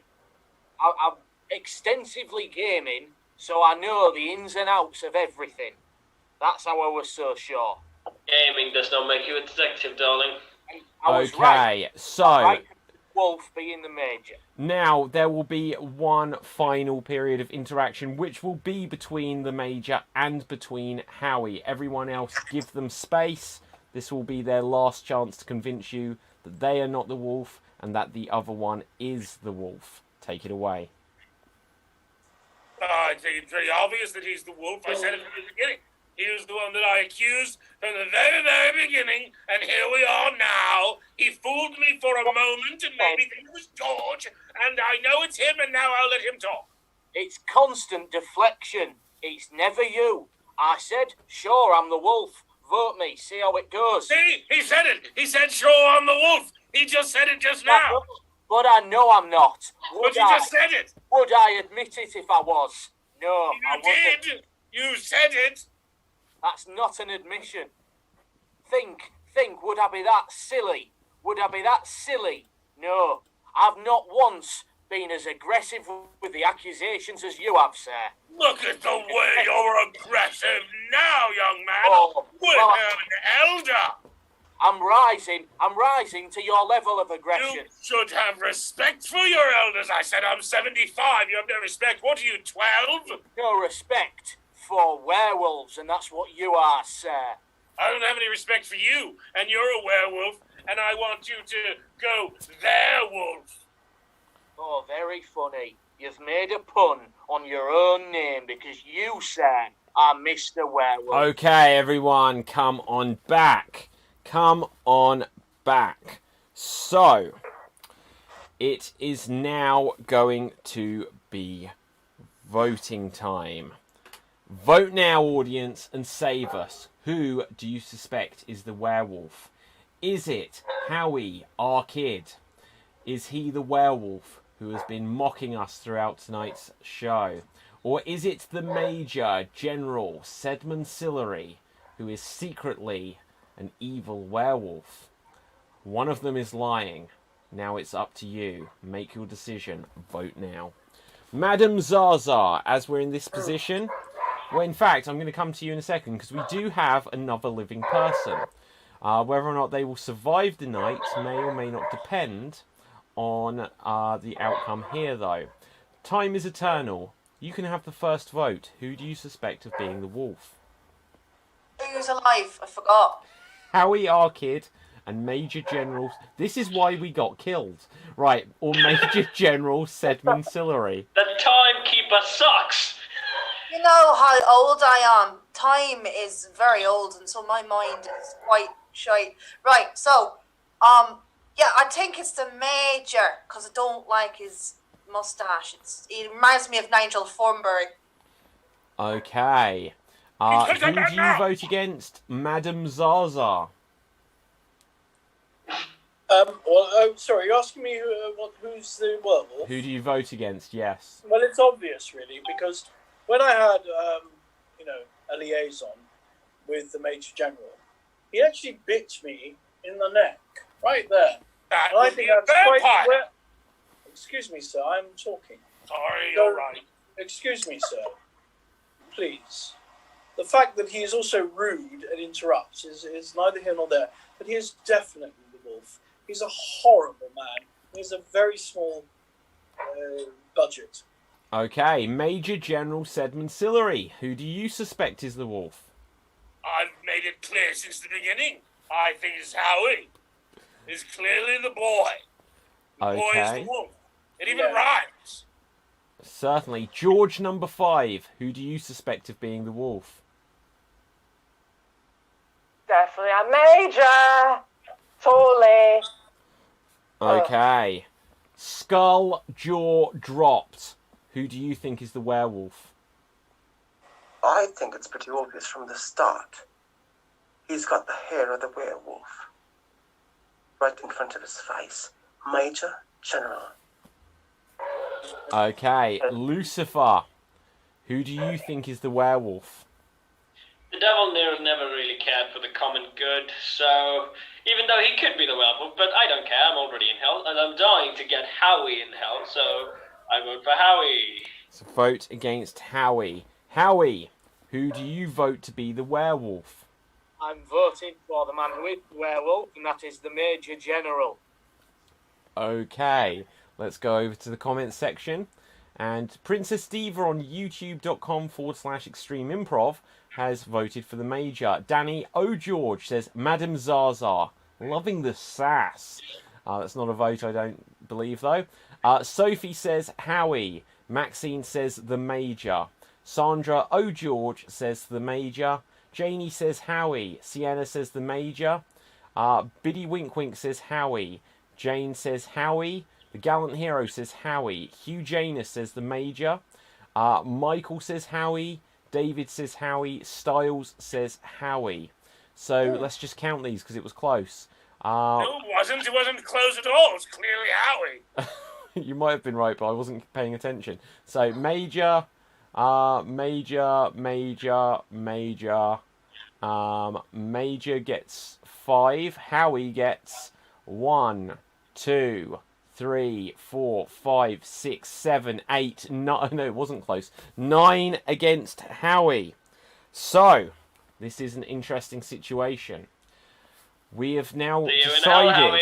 I'm extensively gaming, so I know the ins and outs of everything. That's how I was so sure. Gaming does not make you a detective, darling. I was Okay, right. so Right, wolf being the major. now there will be one final period of interaction, which will be between the Major and between Howie. Everyone else, give them space. This will be their last chance to convince you that they are not the wolf and that the other one is the wolf. Take it away. I think it's very obvious that he's the wolf. I said it from the beginning. He was the one that I accused from the very, very beginning, and here we are now. He fooled me for a moment and made me think it was George, and I know it's him, and now I'll let him talk. It's constant deflection. It's never you. I said, sure, I'm the wolf. Vote me. See how it goes. See? He said it. He said, sure, I'm the wolf. He just said it just now. But I know I'm not. But you just said it. Would I admit it if I was? No, I You wasn't. did. You said it. That's not an admission. Think, would I be that silly? Would I be that silly? No, I've not once been as aggressive with the accusations as you have, sir. Look at the way you're aggressive now, young man. Oh, With well, an elder. I'm rising to your level of aggression. You should have respect for your elders. I said I'm 75. You have no respect. What are you, 12? No respect for werewolves, and that's what you are, sir. I don't have any respect for you, and you're a werewolf, and I want you to go there, wolf. Oh, very funny. You've made a pun on your own name because you, sir, are Mr. Werewolf. Okay, everyone, come on back. Come on back. So, it is now going to be voting time. Vote now, audience, and save us. Who do you suspect is the werewolf? Is it Howie, our kid? Is he the werewolf who has been mocking us throughout tonight's show? Or is it the Major General Sedman Sillery, who is secretly an evil werewolf? One of them is lying. Now it's up to you. Make your decision. Vote now. Madam Zaza, as we're in this position... Well, in fact, I'm going to come to you in a second, because we do have another living person. Whether or not they will survive the night may or may not depend on the outcome here, though. Time is eternal. You can have the first vote. Who do you suspect of being the wolf? Who's alive? I forgot. Howie, our kid, and Major General... This is why we got killed. Right, or Major General Sedman Sillery. The timekeeper sucks. You know how old I am. Time is very old, and so my mind is quite shy. Right, so, yeah, I think it's the Major, because I don't like his mustache. It reminds me of Nigel Thornberry. Okay. Who do you vote against? Madam Zaza. Sorry, you're asking me who's the werewolf? Who do you vote against? Yes. Well, it's obvious, really, because when I had, a liaison with the Major General, he actually bit me in the neck, right there. That And I would think be a that's quite... vampire. Excuse me, sir, I'm talking. Sorry, So- you're right. Excuse me, sir. Please. The fact that he is also rude and interrupts is neither here nor there, but he is definitely the wolf. He's a horrible man. He has a very small budget. Okay, Major General Sedman Sillery. Who do you suspect is the wolf? I've made it clear since the beginning. I think it's Howie. It's clearly the boy. The boy is Okay. the wolf. It even Yeah. rhymes. Certainly. George number 5. Who do you suspect of being the wolf? Definitely a Major. Totally. Okay. Skull Jaw Dropped. Who do you think is the werewolf? I think it's pretty obvious from the start. He's got the hair of the werewolf. Right in front of his face. Major General. Okay. Lucifer. Who do you think is the werewolf? The devil never really cared for the common good, so even though he could be the werewolf, but I don't care, I'm already in hell, and I'm dying to get Howie in hell, so I vote for Howie. So vote against Howie. Howie, who do you vote to be the werewolf? I'm voting for the man who is the werewolf, and that is the Major General. Okay, let's go over to the comments section. And Princess Diva on youtube.com/Extreme Improv has voted for the Major. Danny O'George says, Madam Zaza, loving the sass. That's not a vote, I don't believe, though. Sophie says, Howie. Maxine says, the Major. Sandra O'George says, the Major. Janie says, Howie. Sienna says, the Major. Biddy Wink Wink says, Howie. Jane says, Howie. The Gallant Hero says, Howie. Hugh Janus says, the Major. Michael says, Howie. David says, Howie. Styles says, Howie. So let's just count these because it was close. No, it wasn't. It wasn't close at all. It's clearly Howie. You might have been right, but I wasn't paying attention. So Major, Major gets 5. Howie gets 1, 2, 3, 4, 5, 6, 7, 8, 9. No, it wasn't close. 9 against Howie. So this is an interesting situation. We have now See you in hell, decided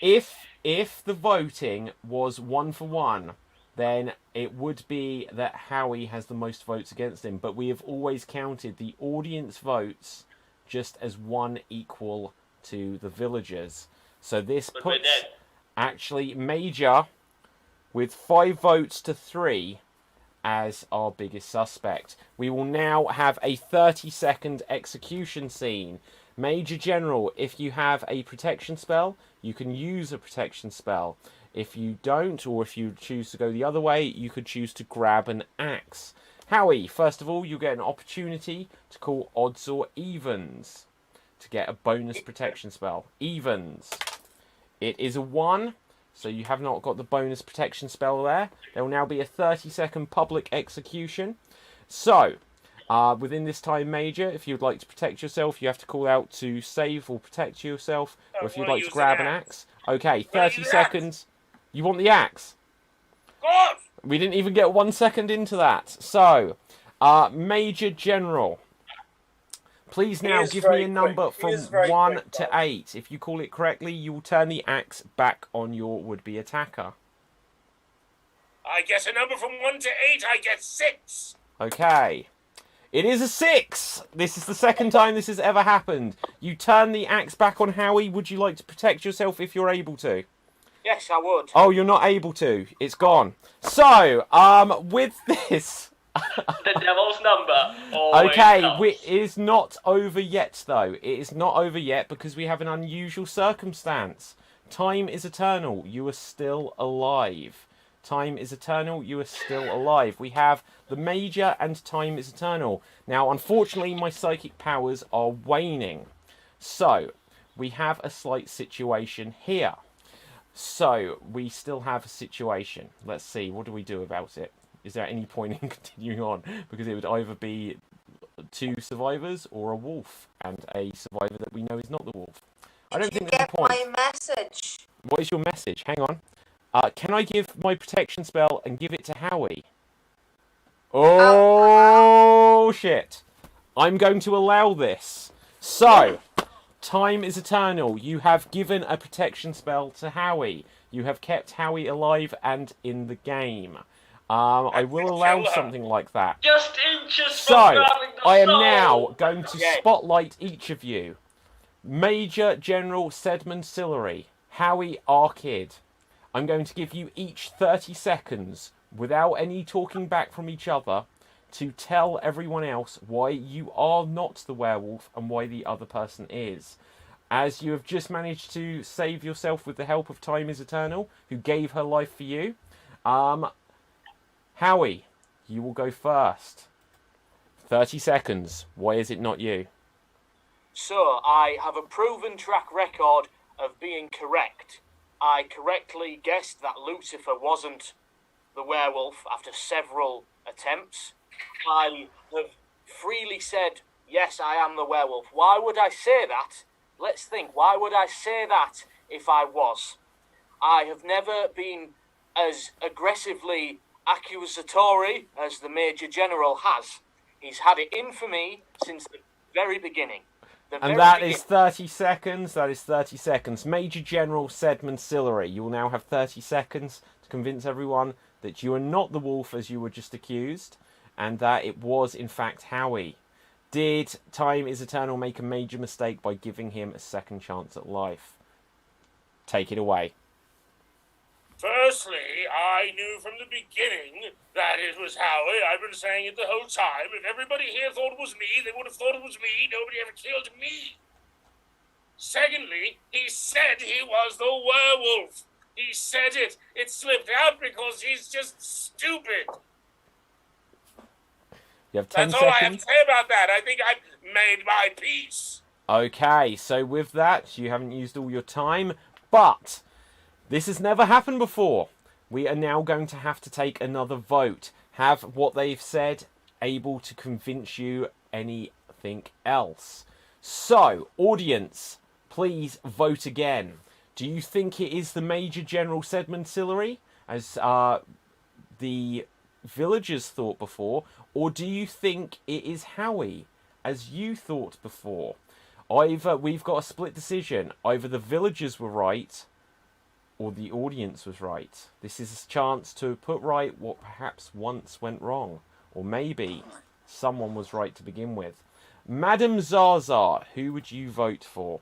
Howie. if the voting was 1-for-1, then it would be that Howie has the most votes against him. But we have always counted the audience votes just as one equal to the villagers. So this But we're puts dead. actually Major with 5 votes to 3 as our biggest suspect. We will now have a 30-second execution scene. Major General, if you have a protection spell, you can use a protection spell. If you don't, or if you choose to go the other way, you could choose to grab an axe. Howie, first of all, you'll get an opportunity to call odds or evens to get a bonus protection spell. Evens. It is a 1, so you have not got the bonus protection spell there. There will now be a 30-second public execution. So, within this time, Major, if you'd like to protect yourself, you have to call out to save or protect yourself. Or if you'd like to grab an axe. Okay, 30 seconds. You want the axe? God! We didn't even get 1 second into that. So, Major General, please now give me a number from 1 to 8. If you call it correctly, you will turn the axe back on your would-be attacker. I get a number from 1 to 8. I get 6. Okay. It is a 6. This is the second time this has ever happened. You turn the axe back on Howie. Would you like to protect yourself if you're able to? Yes, I would. Oh, you're not able to. It's gone. So, with this... The devil's number. Always Okay, comes. it is not over yet, though. It is not over yet because we have an unusual circumstance. Time is eternal. You are still alive. Time is eternal. You are still alive. We have the Major and Time is eternal. Now, unfortunately, my psychic powers are waning. So, we have a slight situation here. So, we still have a situation. Let's see, what do we do about it? Is there any point in continuing on? Because it would either be 2 survivors or a wolf, and a survivor that we know is not the wolf. I don't think there's a point. My message. What is your message? Hang on. Can I give my protection spell and give it to Howie? Oh, shit. I'm going to allow this. So, time is eternal. You have given a protection spell to Howie. You have kept Howie alive and in the game. I will allow something like that. Just inches So, from grabbing the I am soul. now going to spotlight each of you. Major General Sedmond Sillery, Howie Arkid. I'm going to give you each 30 seconds, without any talking back from each other, to tell everyone else why you are not the werewolf and why the other person is. As you have just managed to save yourself with the help of Time is Eternal, who gave her life for you, Howie, you will go first. 30 seconds. Why is it not you? So, I have a proven track record of being correct. I correctly guessed that Lucifer wasn't the werewolf after several attempts. I have freely said, yes, I am the werewolf. Why would I say that? Let's think. Why would I say that if I was? I have never been as aggressively accusatory as the Major General has. He's had it in for me since the very beginning. And that is 30 seconds. That is 30 seconds. Major General Sedmond Sillery, you will now have 30 seconds to convince everyone that you are not the wolf as you were just accused, and that it was, in fact, Howie. Did Time is Eternal make a major mistake by giving him a second chance at life? Take it away. Firstly, I knew from the beginning that it was Howie. I've been saying it the whole time. If everybody here thought it was me, they would have thought it was me. Nobody ever killed me. Secondly, he said he was the werewolf. He said it. It slipped out because he's just stupid. You have 10 That's all I have seconds. to say about that. I think I've made my peace. Okay, so with that, you haven't used all your time, but this has never happened before. We are now going to have to take another vote. Have what they've said able to convince you anything else. So, audience, please vote again. Do you think it is the Major General Sedmond Sillery, as the villagers thought before, or do you think it is Howie, as you thought before? Either we've got a split decision. Either the villagers were right, or the audience was right. This is a chance to put right what perhaps once went wrong, or maybe someone was right to begin with. Madam Zaza, who would you vote for?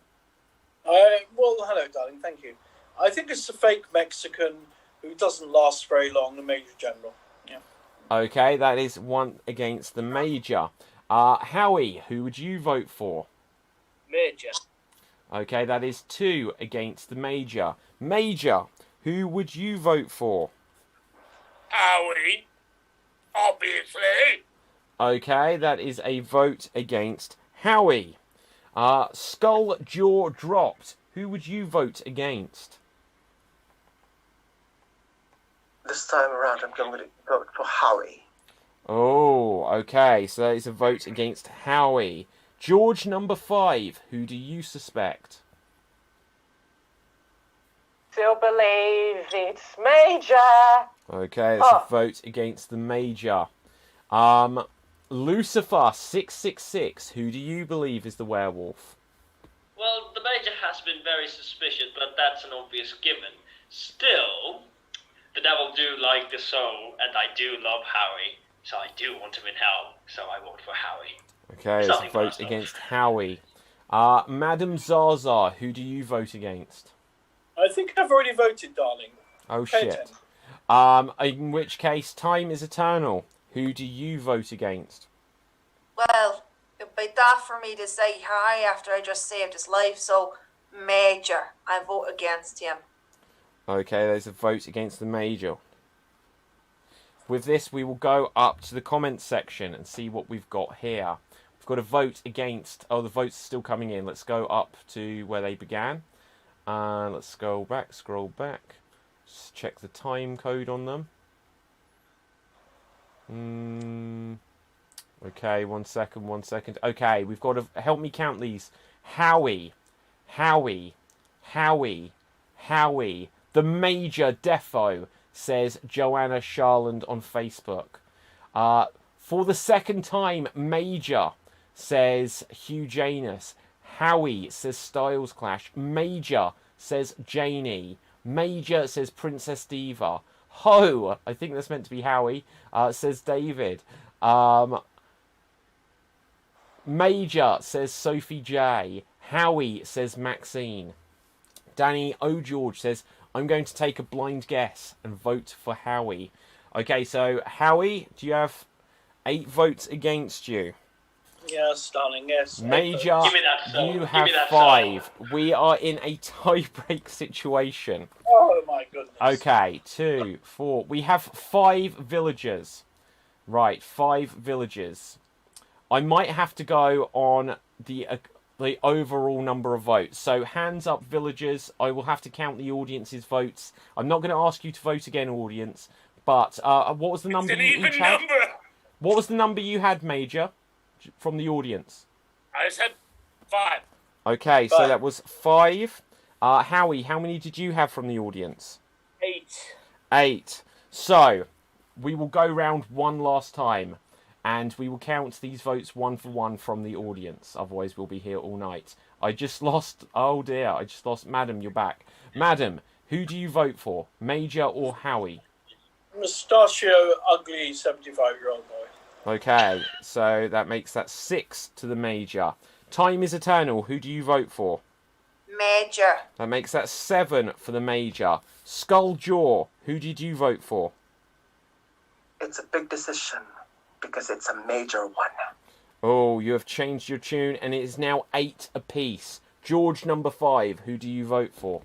Well, hello, darling. Thank you. I think it's a fake Mexican who doesn't last very long, the Major General. Yeah. Okay, that is 1 against the Major. Howie, who would you vote for? Major. Okay, that is 2 against the Major. Major, who would you vote for? Howie, obviously. Okay, that is a vote against Howie. Skull Jaw Dropped, who would you vote against? This time around, I'm going to vote for Howie. Oh, okay, so that is a vote against Howie. George number 5, who do you suspect? Still believe it's Major. Okay, that's a vote against the Major. Lucifer 666, who do you believe is the werewolf? Well, the Major has been very suspicious, but that's an obvious given. Still, the devil do like the soul, and I do love Howie, so I do want him in hell, so I vote for Howie. Okay, that's a vote against Howie. Madam Zaza, who do you vote against? I think I've already voted, darling. Oh, Pay shit. attention. In which case, time is eternal. Who do you vote against? Well, it'd be daft for me to say hi after I just saved his life, so Major. I vote against him. Okay, there's a vote against the Major. With this, we will go up to the comments section and see what we've got here. We've got a vote against... Oh, the votes are still coming in. Let's go up to where they began. Let's scroll back. Just check the time code on them. Okay, one second. Okay, we've got to... Help me count these. Howie. The Major Defo, says Joanna Sharland on Facebook. For the second time, Major, says Hugh Janus. Howie, says Styles Clash. Major, says Janie. Major, says Princess Diva. Ho, I think that's meant to be Howie, says David. Major, says Sophie J. Howie, says Maxine. Danny O'George says, I'm going to take a blind guess and vote for Howie. Okay, so Howie, do you have 8 votes against you? Yes, darling, yes. Major, Give me that soul. you Give have me that 5. We are in a tie-break situation. Oh, my goodness. Okay, 2, 4. We have 5 villagers. Right, 5 villagers. I might have to go on the overall number of votes. So, hands up, villagers. I will have to count the audience's votes. I'm not going to ask you to vote again, audience. But what was the number you each had? What was the number you had, Major, from the audience? I said 5. Okay, so that was 5. Howie, how many did you have from the audience? 8. 8. So, we will go round one last time. And we will count these votes one for one from the audience. Otherwise, we'll be here all night. I just lost... Oh, dear. I just lost... Madam, you're back. Madam, who do you vote for? Major or Howie? Mustachio, ugly 75-year-old boy. Okay, so that makes that 6 to the Major. Time is eternal. Who do you vote for? Major. That makes that 7 for the Major. Skull Jaw, who did you vote for? It's a big decision, because it's a major one. Oh, you have changed your tune, and it is now 8 apiece. George number 5, who do you vote for?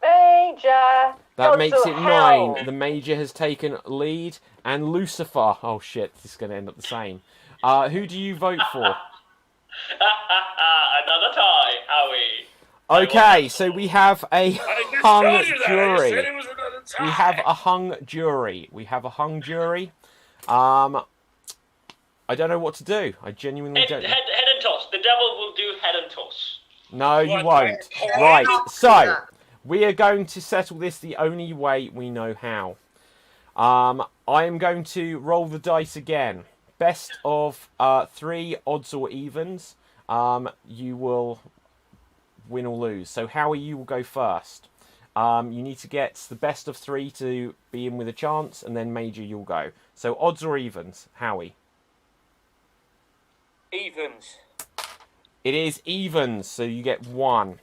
Major. That Go makes to it hell. 9. The Major has taken lead, and Lucifer. Oh shit, this is going to end up the same. Who do you vote for? Another tie, Howie. Okay, so we have a hung jury. Said it was another tie. We have a hung jury. I don't know what to do. I genuinely don't. Head and toss. The devil will do head and toss. No, you What? won't. Right, so we are going to settle this the only way we know how. I am going to roll the dice again. Best of 3 odds or evens. you will win or lose. So Howie, you will go first. You need to get the best of 3 to be in with a chance, and then Major, you'll go. So odds or evens, Howie? Evens. It is evens, so you get 1.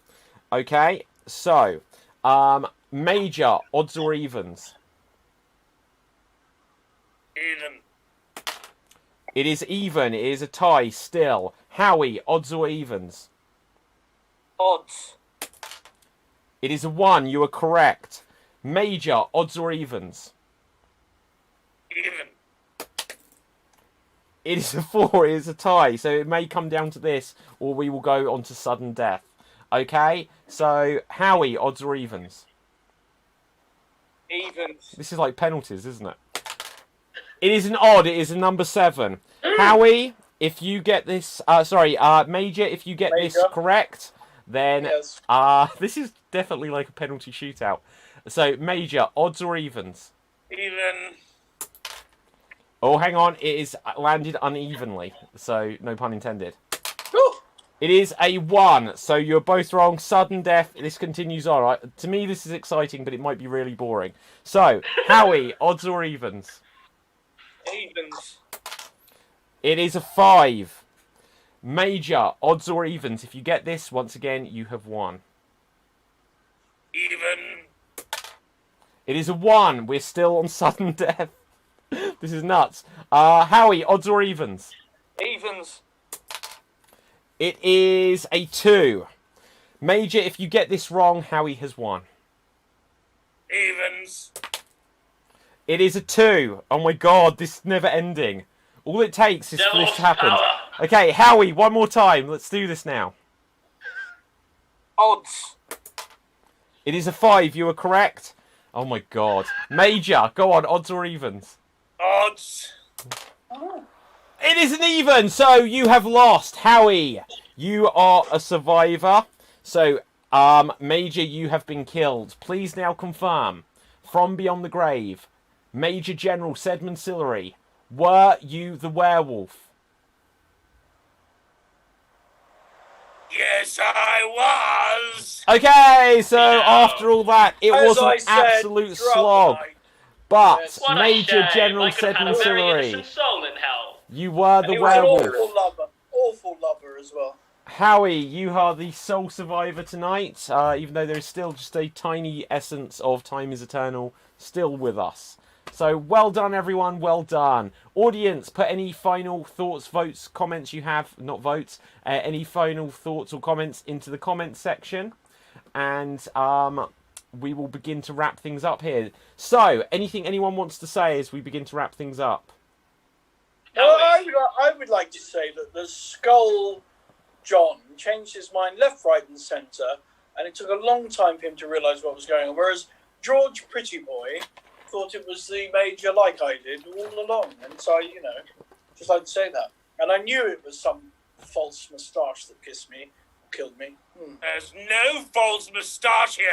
Okay, so Major, odds or evens? Even. It is even. It is a tie still. Howie, odds or evens? Odds. It is a 1. You are correct. Major, odds or evens? Even. It is a 4. It is a tie. So it may come down to this, or we will go on to sudden death. Okay? So, Howie, odds or evens? Evens. This is like penalties, isn't it? It is an odd. It is a number 7. Howie, if you get this... Major, if you get this correct, then... Yes. This is definitely like a penalty shootout. So, Major, odds or evens? Even. Oh, hang on. It is landed unevenly. So, no pun intended. Whew. It is a 1. So, you're both wrong. Sudden death. This continues on. Right? To me, this is exciting, but it might be really boring. So, Howie, odds or evens? Evens. It is a 5. Major, odds or evens? If you get this, once again, you have won. Even. It is a 1. We're still on sudden death. This is nuts. Howie, odds or evens? Evens. It is a 2. Major, if you get this wrong, Howie has won. Evens. It is a 2. Oh my god, this is never ending. All it takes is for this to happen. Okay, Howie, one more time. Let's do this now. Odds. It is a 5. You are correct. Oh my god. Major, go on. Odds or evens? Odds. It is an even. So you have lost. Howie, you are a survivor. So, Major, you have been killed. Please now confirm. From beyond the grave, Major General Sedman Sillery, were you the werewolf? Yes, I was. Okay, so after all that, it was an As I said, absolute throughout slog. the night, But Yes. What a Major shame. General I could have Sedman had a very Sillery, innocent soul in hell. you were and the he was an werewolf. awful lover as well. Howie, you are the sole survivor tonight, even though there is still just a tiny essence of Time is Eternal still with us. So well done, everyone, well done. Audience, put any final thoughts, votes, comments you have, not votes, any final thoughts or comments into the comments section. And we will begin to wrap things up here. So, anything anyone wants to say as we begin to wrap things up? Well, I would like to say that the Skull John changed his mind left, right, and centre, and it took a long time for him to realise what was going on. Whereas George Pretty Boy thought it was the Major, like I did, all along. And so, just like to say that. And I knew it was some false moustache that kissed me, killed me. There's no false moustache here,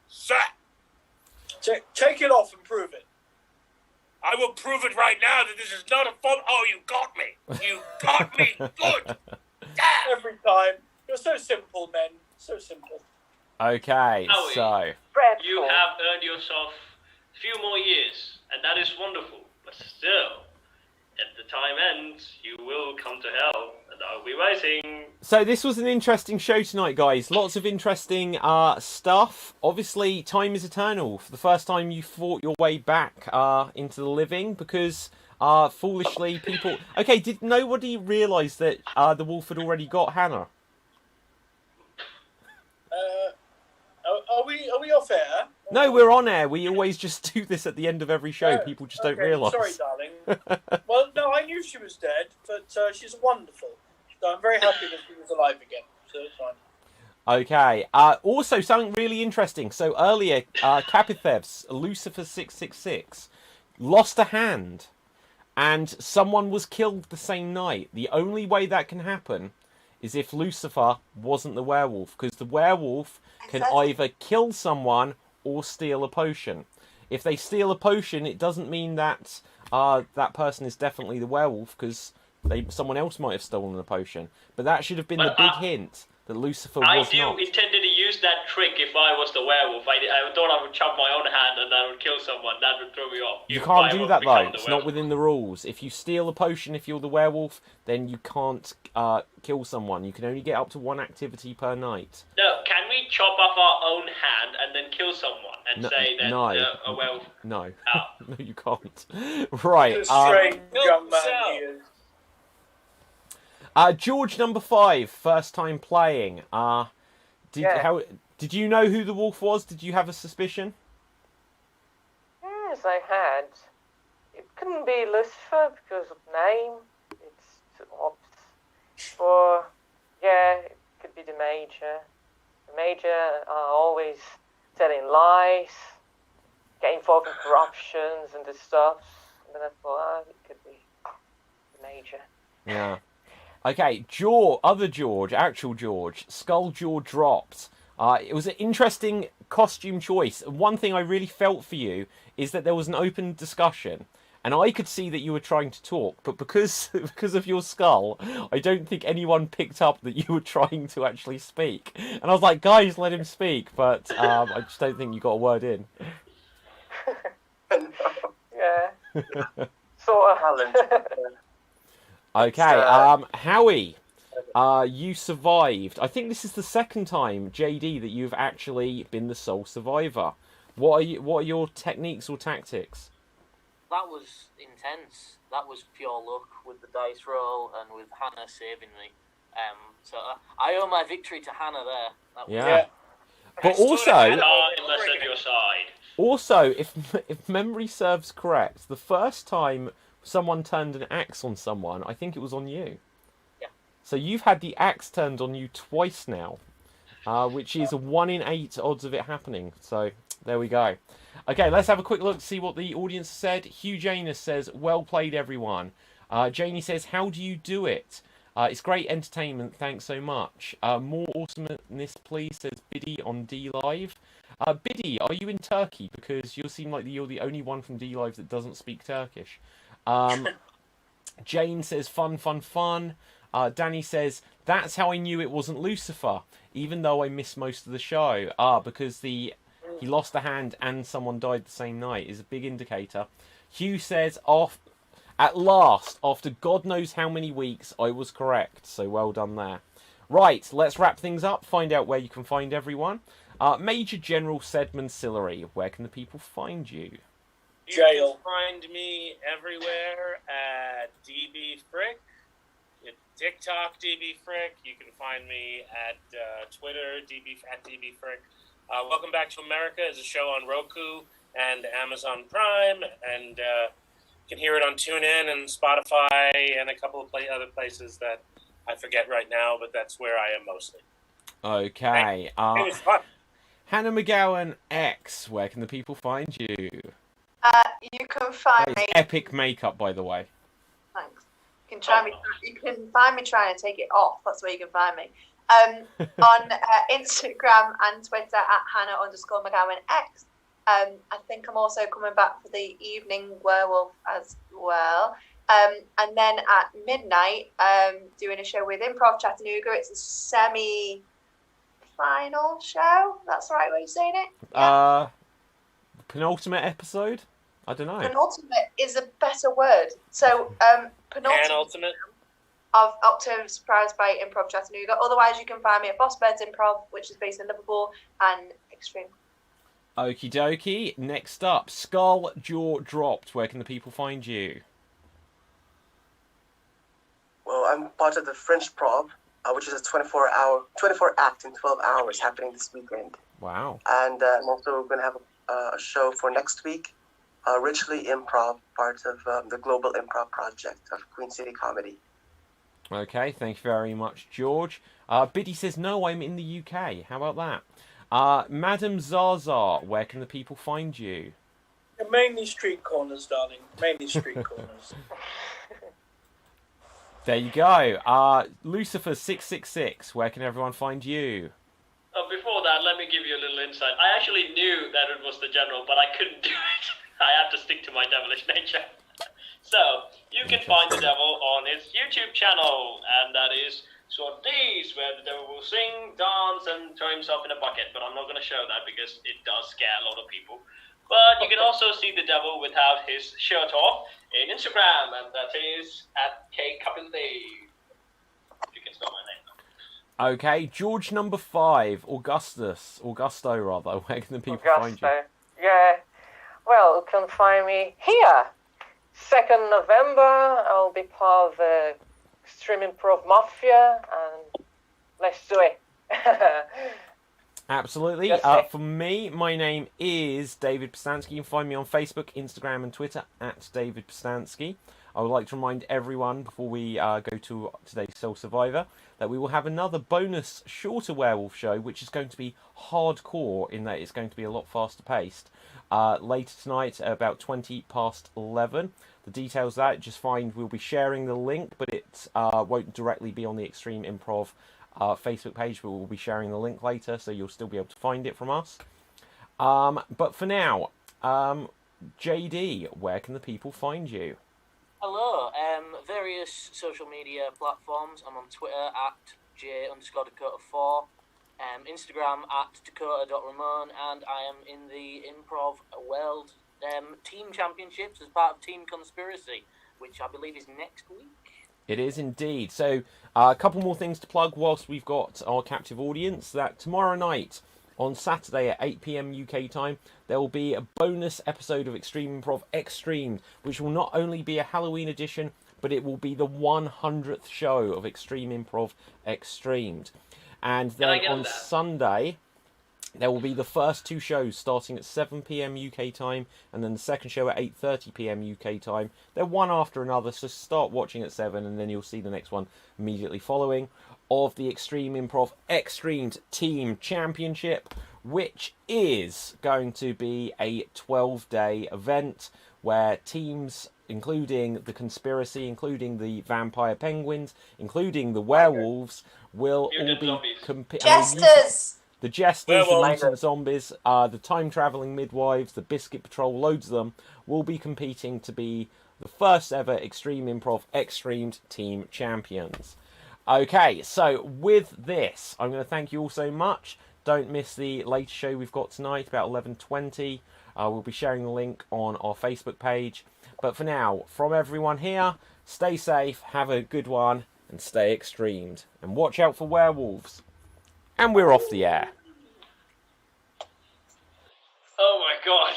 sir. Take it off and prove it. I will prove it right now that this is not a false... Oh, you got me. You got me good. Yeah. Every time. You're so simple, men. So simple. Okay, Howie, so... You have earned yourself a few more years, and that is wonderful. But still, at the time ends, you will come to hell, and I'll be waiting. So this was an interesting show tonight, guys. Lots of interesting stuff. Obviously, Time is Eternal. For the first time, you fought your way back into the living because foolishly people... Okay, did nobody realise that the wolf had already got Hannah? Are we off air? No, we're on air. We always just do this at the end of every show. People just don't realise. Sorry, darling. Well, no, I knew she was dead, but she's wonderful. So I'm very happy that she was alive again. So it's fine. Okay. Also, something really interesting. So earlier, Capithevs, Lucifer 666, lost a hand, and someone was killed the same night. The only way that can happen is if Lucifer wasn't the werewolf, because the werewolf can either kill someone or steal a potion. If they steal a potion, it doesn't mean that that person is definitely the werewolf, because Someone else might have stolen a potion. But that should have been the big hint that Lucifer I was not. intended to use that trick if I was the werewolf. I thought I would chop my own hand and I would kill someone. That would throw me off. You If can't I do would that, become though. the It's not werewolf. within the rules. If you steal a potion, if you're the werewolf, then you can't kill someone. You can only get up to one activity per night. No, can we chop off our own hand and then kill someone and say that No. a werewolf? No. Oh. No, you can't. Right. The strange young man so- he is. George, number 5, first time playing. Did you know who the wolf was? Did you have a suspicion? Yes, I had. It couldn't be Lucifer because of name. It's too obvious. Or, yeah, it could be the Major. The Major are always telling lies, getting involved in corruptions and this stuff. And then I thought, it could be the Major. Yeah. Okay, actual George, skull jaw dropped. It was an interesting costume choice. One thing I really felt for you is that there was an open discussion, and I could see that you were trying to talk, but because of your skull, I don't think anyone picked up that you were trying to actually speak. And I was like, guys, let him speak, but I just don't think you got a word in. Yeah. Sort of. Okay, Howie, you survived. I think this is the second time, JD, that you've actually been the sole survivor. What are your techniques or tactics? That was intense. That was pure luck with the dice roll and with Hannah saving me. So I owe my victory to Hannah there. That was Yeah. But also, Time at your side. also, if memory serves correct, the first time someone turned an axe on someone, I think it was on you. Yeah. So you've had the axe turned on you twice now, which is a 1 in 8 odds of it happening. So there we go. Okay, let's have a quick look to see what the audience said. Hugh Janus says, well played, everyone. Janie says, how do you do it? It's great entertainment, thanks so much. More awesomeness, please, says Biddy on D Live. Biddy, are you in Turkey? Because you seem like you're the only one from D Live that doesn't speak Turkish. Jane says, fun. Danny says, that's how I knew it wasn't Lucifer, even though I missed most of the show. Because he lost a hand and someone died the same night is a big indicator. Hugh says, at last, after God knows how many weeks, I was correct. So well done there. Right, let's wrap things up, find out where you can find everyone. Major General Sedman Sillery, where can the people find you? You can find me everywhere at DB Frick, at TikTok DB Frick. You can find me at Twitter at DB Frick. Welcome Back to America is a show on Roku and Amazon Prime, and you can hear it on TuneIn and Spotify and a couple of other places that I forget right now, but that's where I am mostly. Okay. It was fun. Hannah McGowan X, where can the people find you? You can find me. Epic makeup, by the way. Thanks. You can find me trying to take it off. That's where you can find me. On Instagram and Twitter at Hannah_McGowan_X. I think I'm also coming back for the evening werewolf as well. And then at midnight, doing a show with Improv Chattanooga. It's a semi-final show. That's the right way of saying it. Yeah. Penultimate episode? I don't know. Penultimate is a better word. So, penultimate of October Surprise by Improv Chattanooga. Otherwise, you can find me at Boss Birds Improv, which is based in Liverpool, and Extreme. Okie dokie. Next up, Skull Jaw Dropped. Where can the people find you? Well, I'm part of the French Prov, which is a 24 act in 12 hours happening this weekend. Wow. And I'm also going to have a show for next week, Richly Improv, part of the Global Improv Project of Queen City Comedy. Okay, thank you very much, George. Biddy says, no, I'm in the UK. How about that? Madam Zaza, where can the people find you? Mainly street corners, darling. Mainly street corners. There you go. Lucifer 666, where can everyone find you? Before that, let me give you a little insight. I actually knew that it was the general, but I couldn't do it. I have to stick to my devilish nature. So, you can find the devil on his YouTube channel, and that is Sorties, where the devil will sing, dance, and throw himself in a bucket. But I'm not going to show that because it does scare a lot of people. But you can also see the devil without his shirt off in Instagram, and that is at @KCouplesDave. You can spell my name. Okay, George number 5, Augusto rather. Where can the people find you? Yeah. Well, you can find me here. 2nd November, I'll be part of the Extreme Improv Mafia, and let's do it. Absolutely. For me, my name is David Pustansky. You can find me on Facebook, Instagram, and Twitter at David Pustansky. I would like to remind everyone before we go to today's Soul Survivor that we will have another bonus shorter werewolf show, which is going to be hardcore in that it's going to be a lot faster paced. Later tonight, about 20 past 11. The details of that, just find we'll be sharing the link, but it won't directly be on the Extreme Improv Facebook page, but we'll be sharing the link later, so you'll still be able to find it from us. But for now, JD, where can the people find you? Hello, various social media platforms. I'm on Twitter at j_Dakota4, Instagram at Dakota.Ramon, and I am in the Improv World Team Championships as part of Team Conspiracy, which I believe is next week. It is indeed. So, a couple more things to plug whilst we've got our captive audience. That tomorrow night, on Saturday at 8 PM UK time, there will be a bonus episode of Extreme Improv XStreamed, which will not only be a Halloween edition, but it will be the 100th show of Extreme Improv XStreamed. And then on Sunday, there will be the first 2 shows starting at 7 PM UK time, and then the second show at 8:30 PM UK time. They're one after another, so start watching at 7, and then you'll see the next one immediately following, of the Extreme Improv XStreamed Team Championship, which is going to be a 12-day event where teams, including the Conspiracy, including the Vampire Penguins, including the Werewolves, will all be competing. Jesters! The Jesters, the Mutant Zombies, the Time Travelling Midwives, the Biscuit Patrol, loads of them, will be competing to be the first ever Extreme Improv XStreamed Team Champions. Okay, so with this, I'm going to thank you all so much. Don't miss the later show we've got tonight, about 11:20. We'll be sharing the link on our Facebook page. But for now, from everyone here, stay safe, have a good one, and stay extremed. And watch out for werewolves. And we're off the air. Oh my god.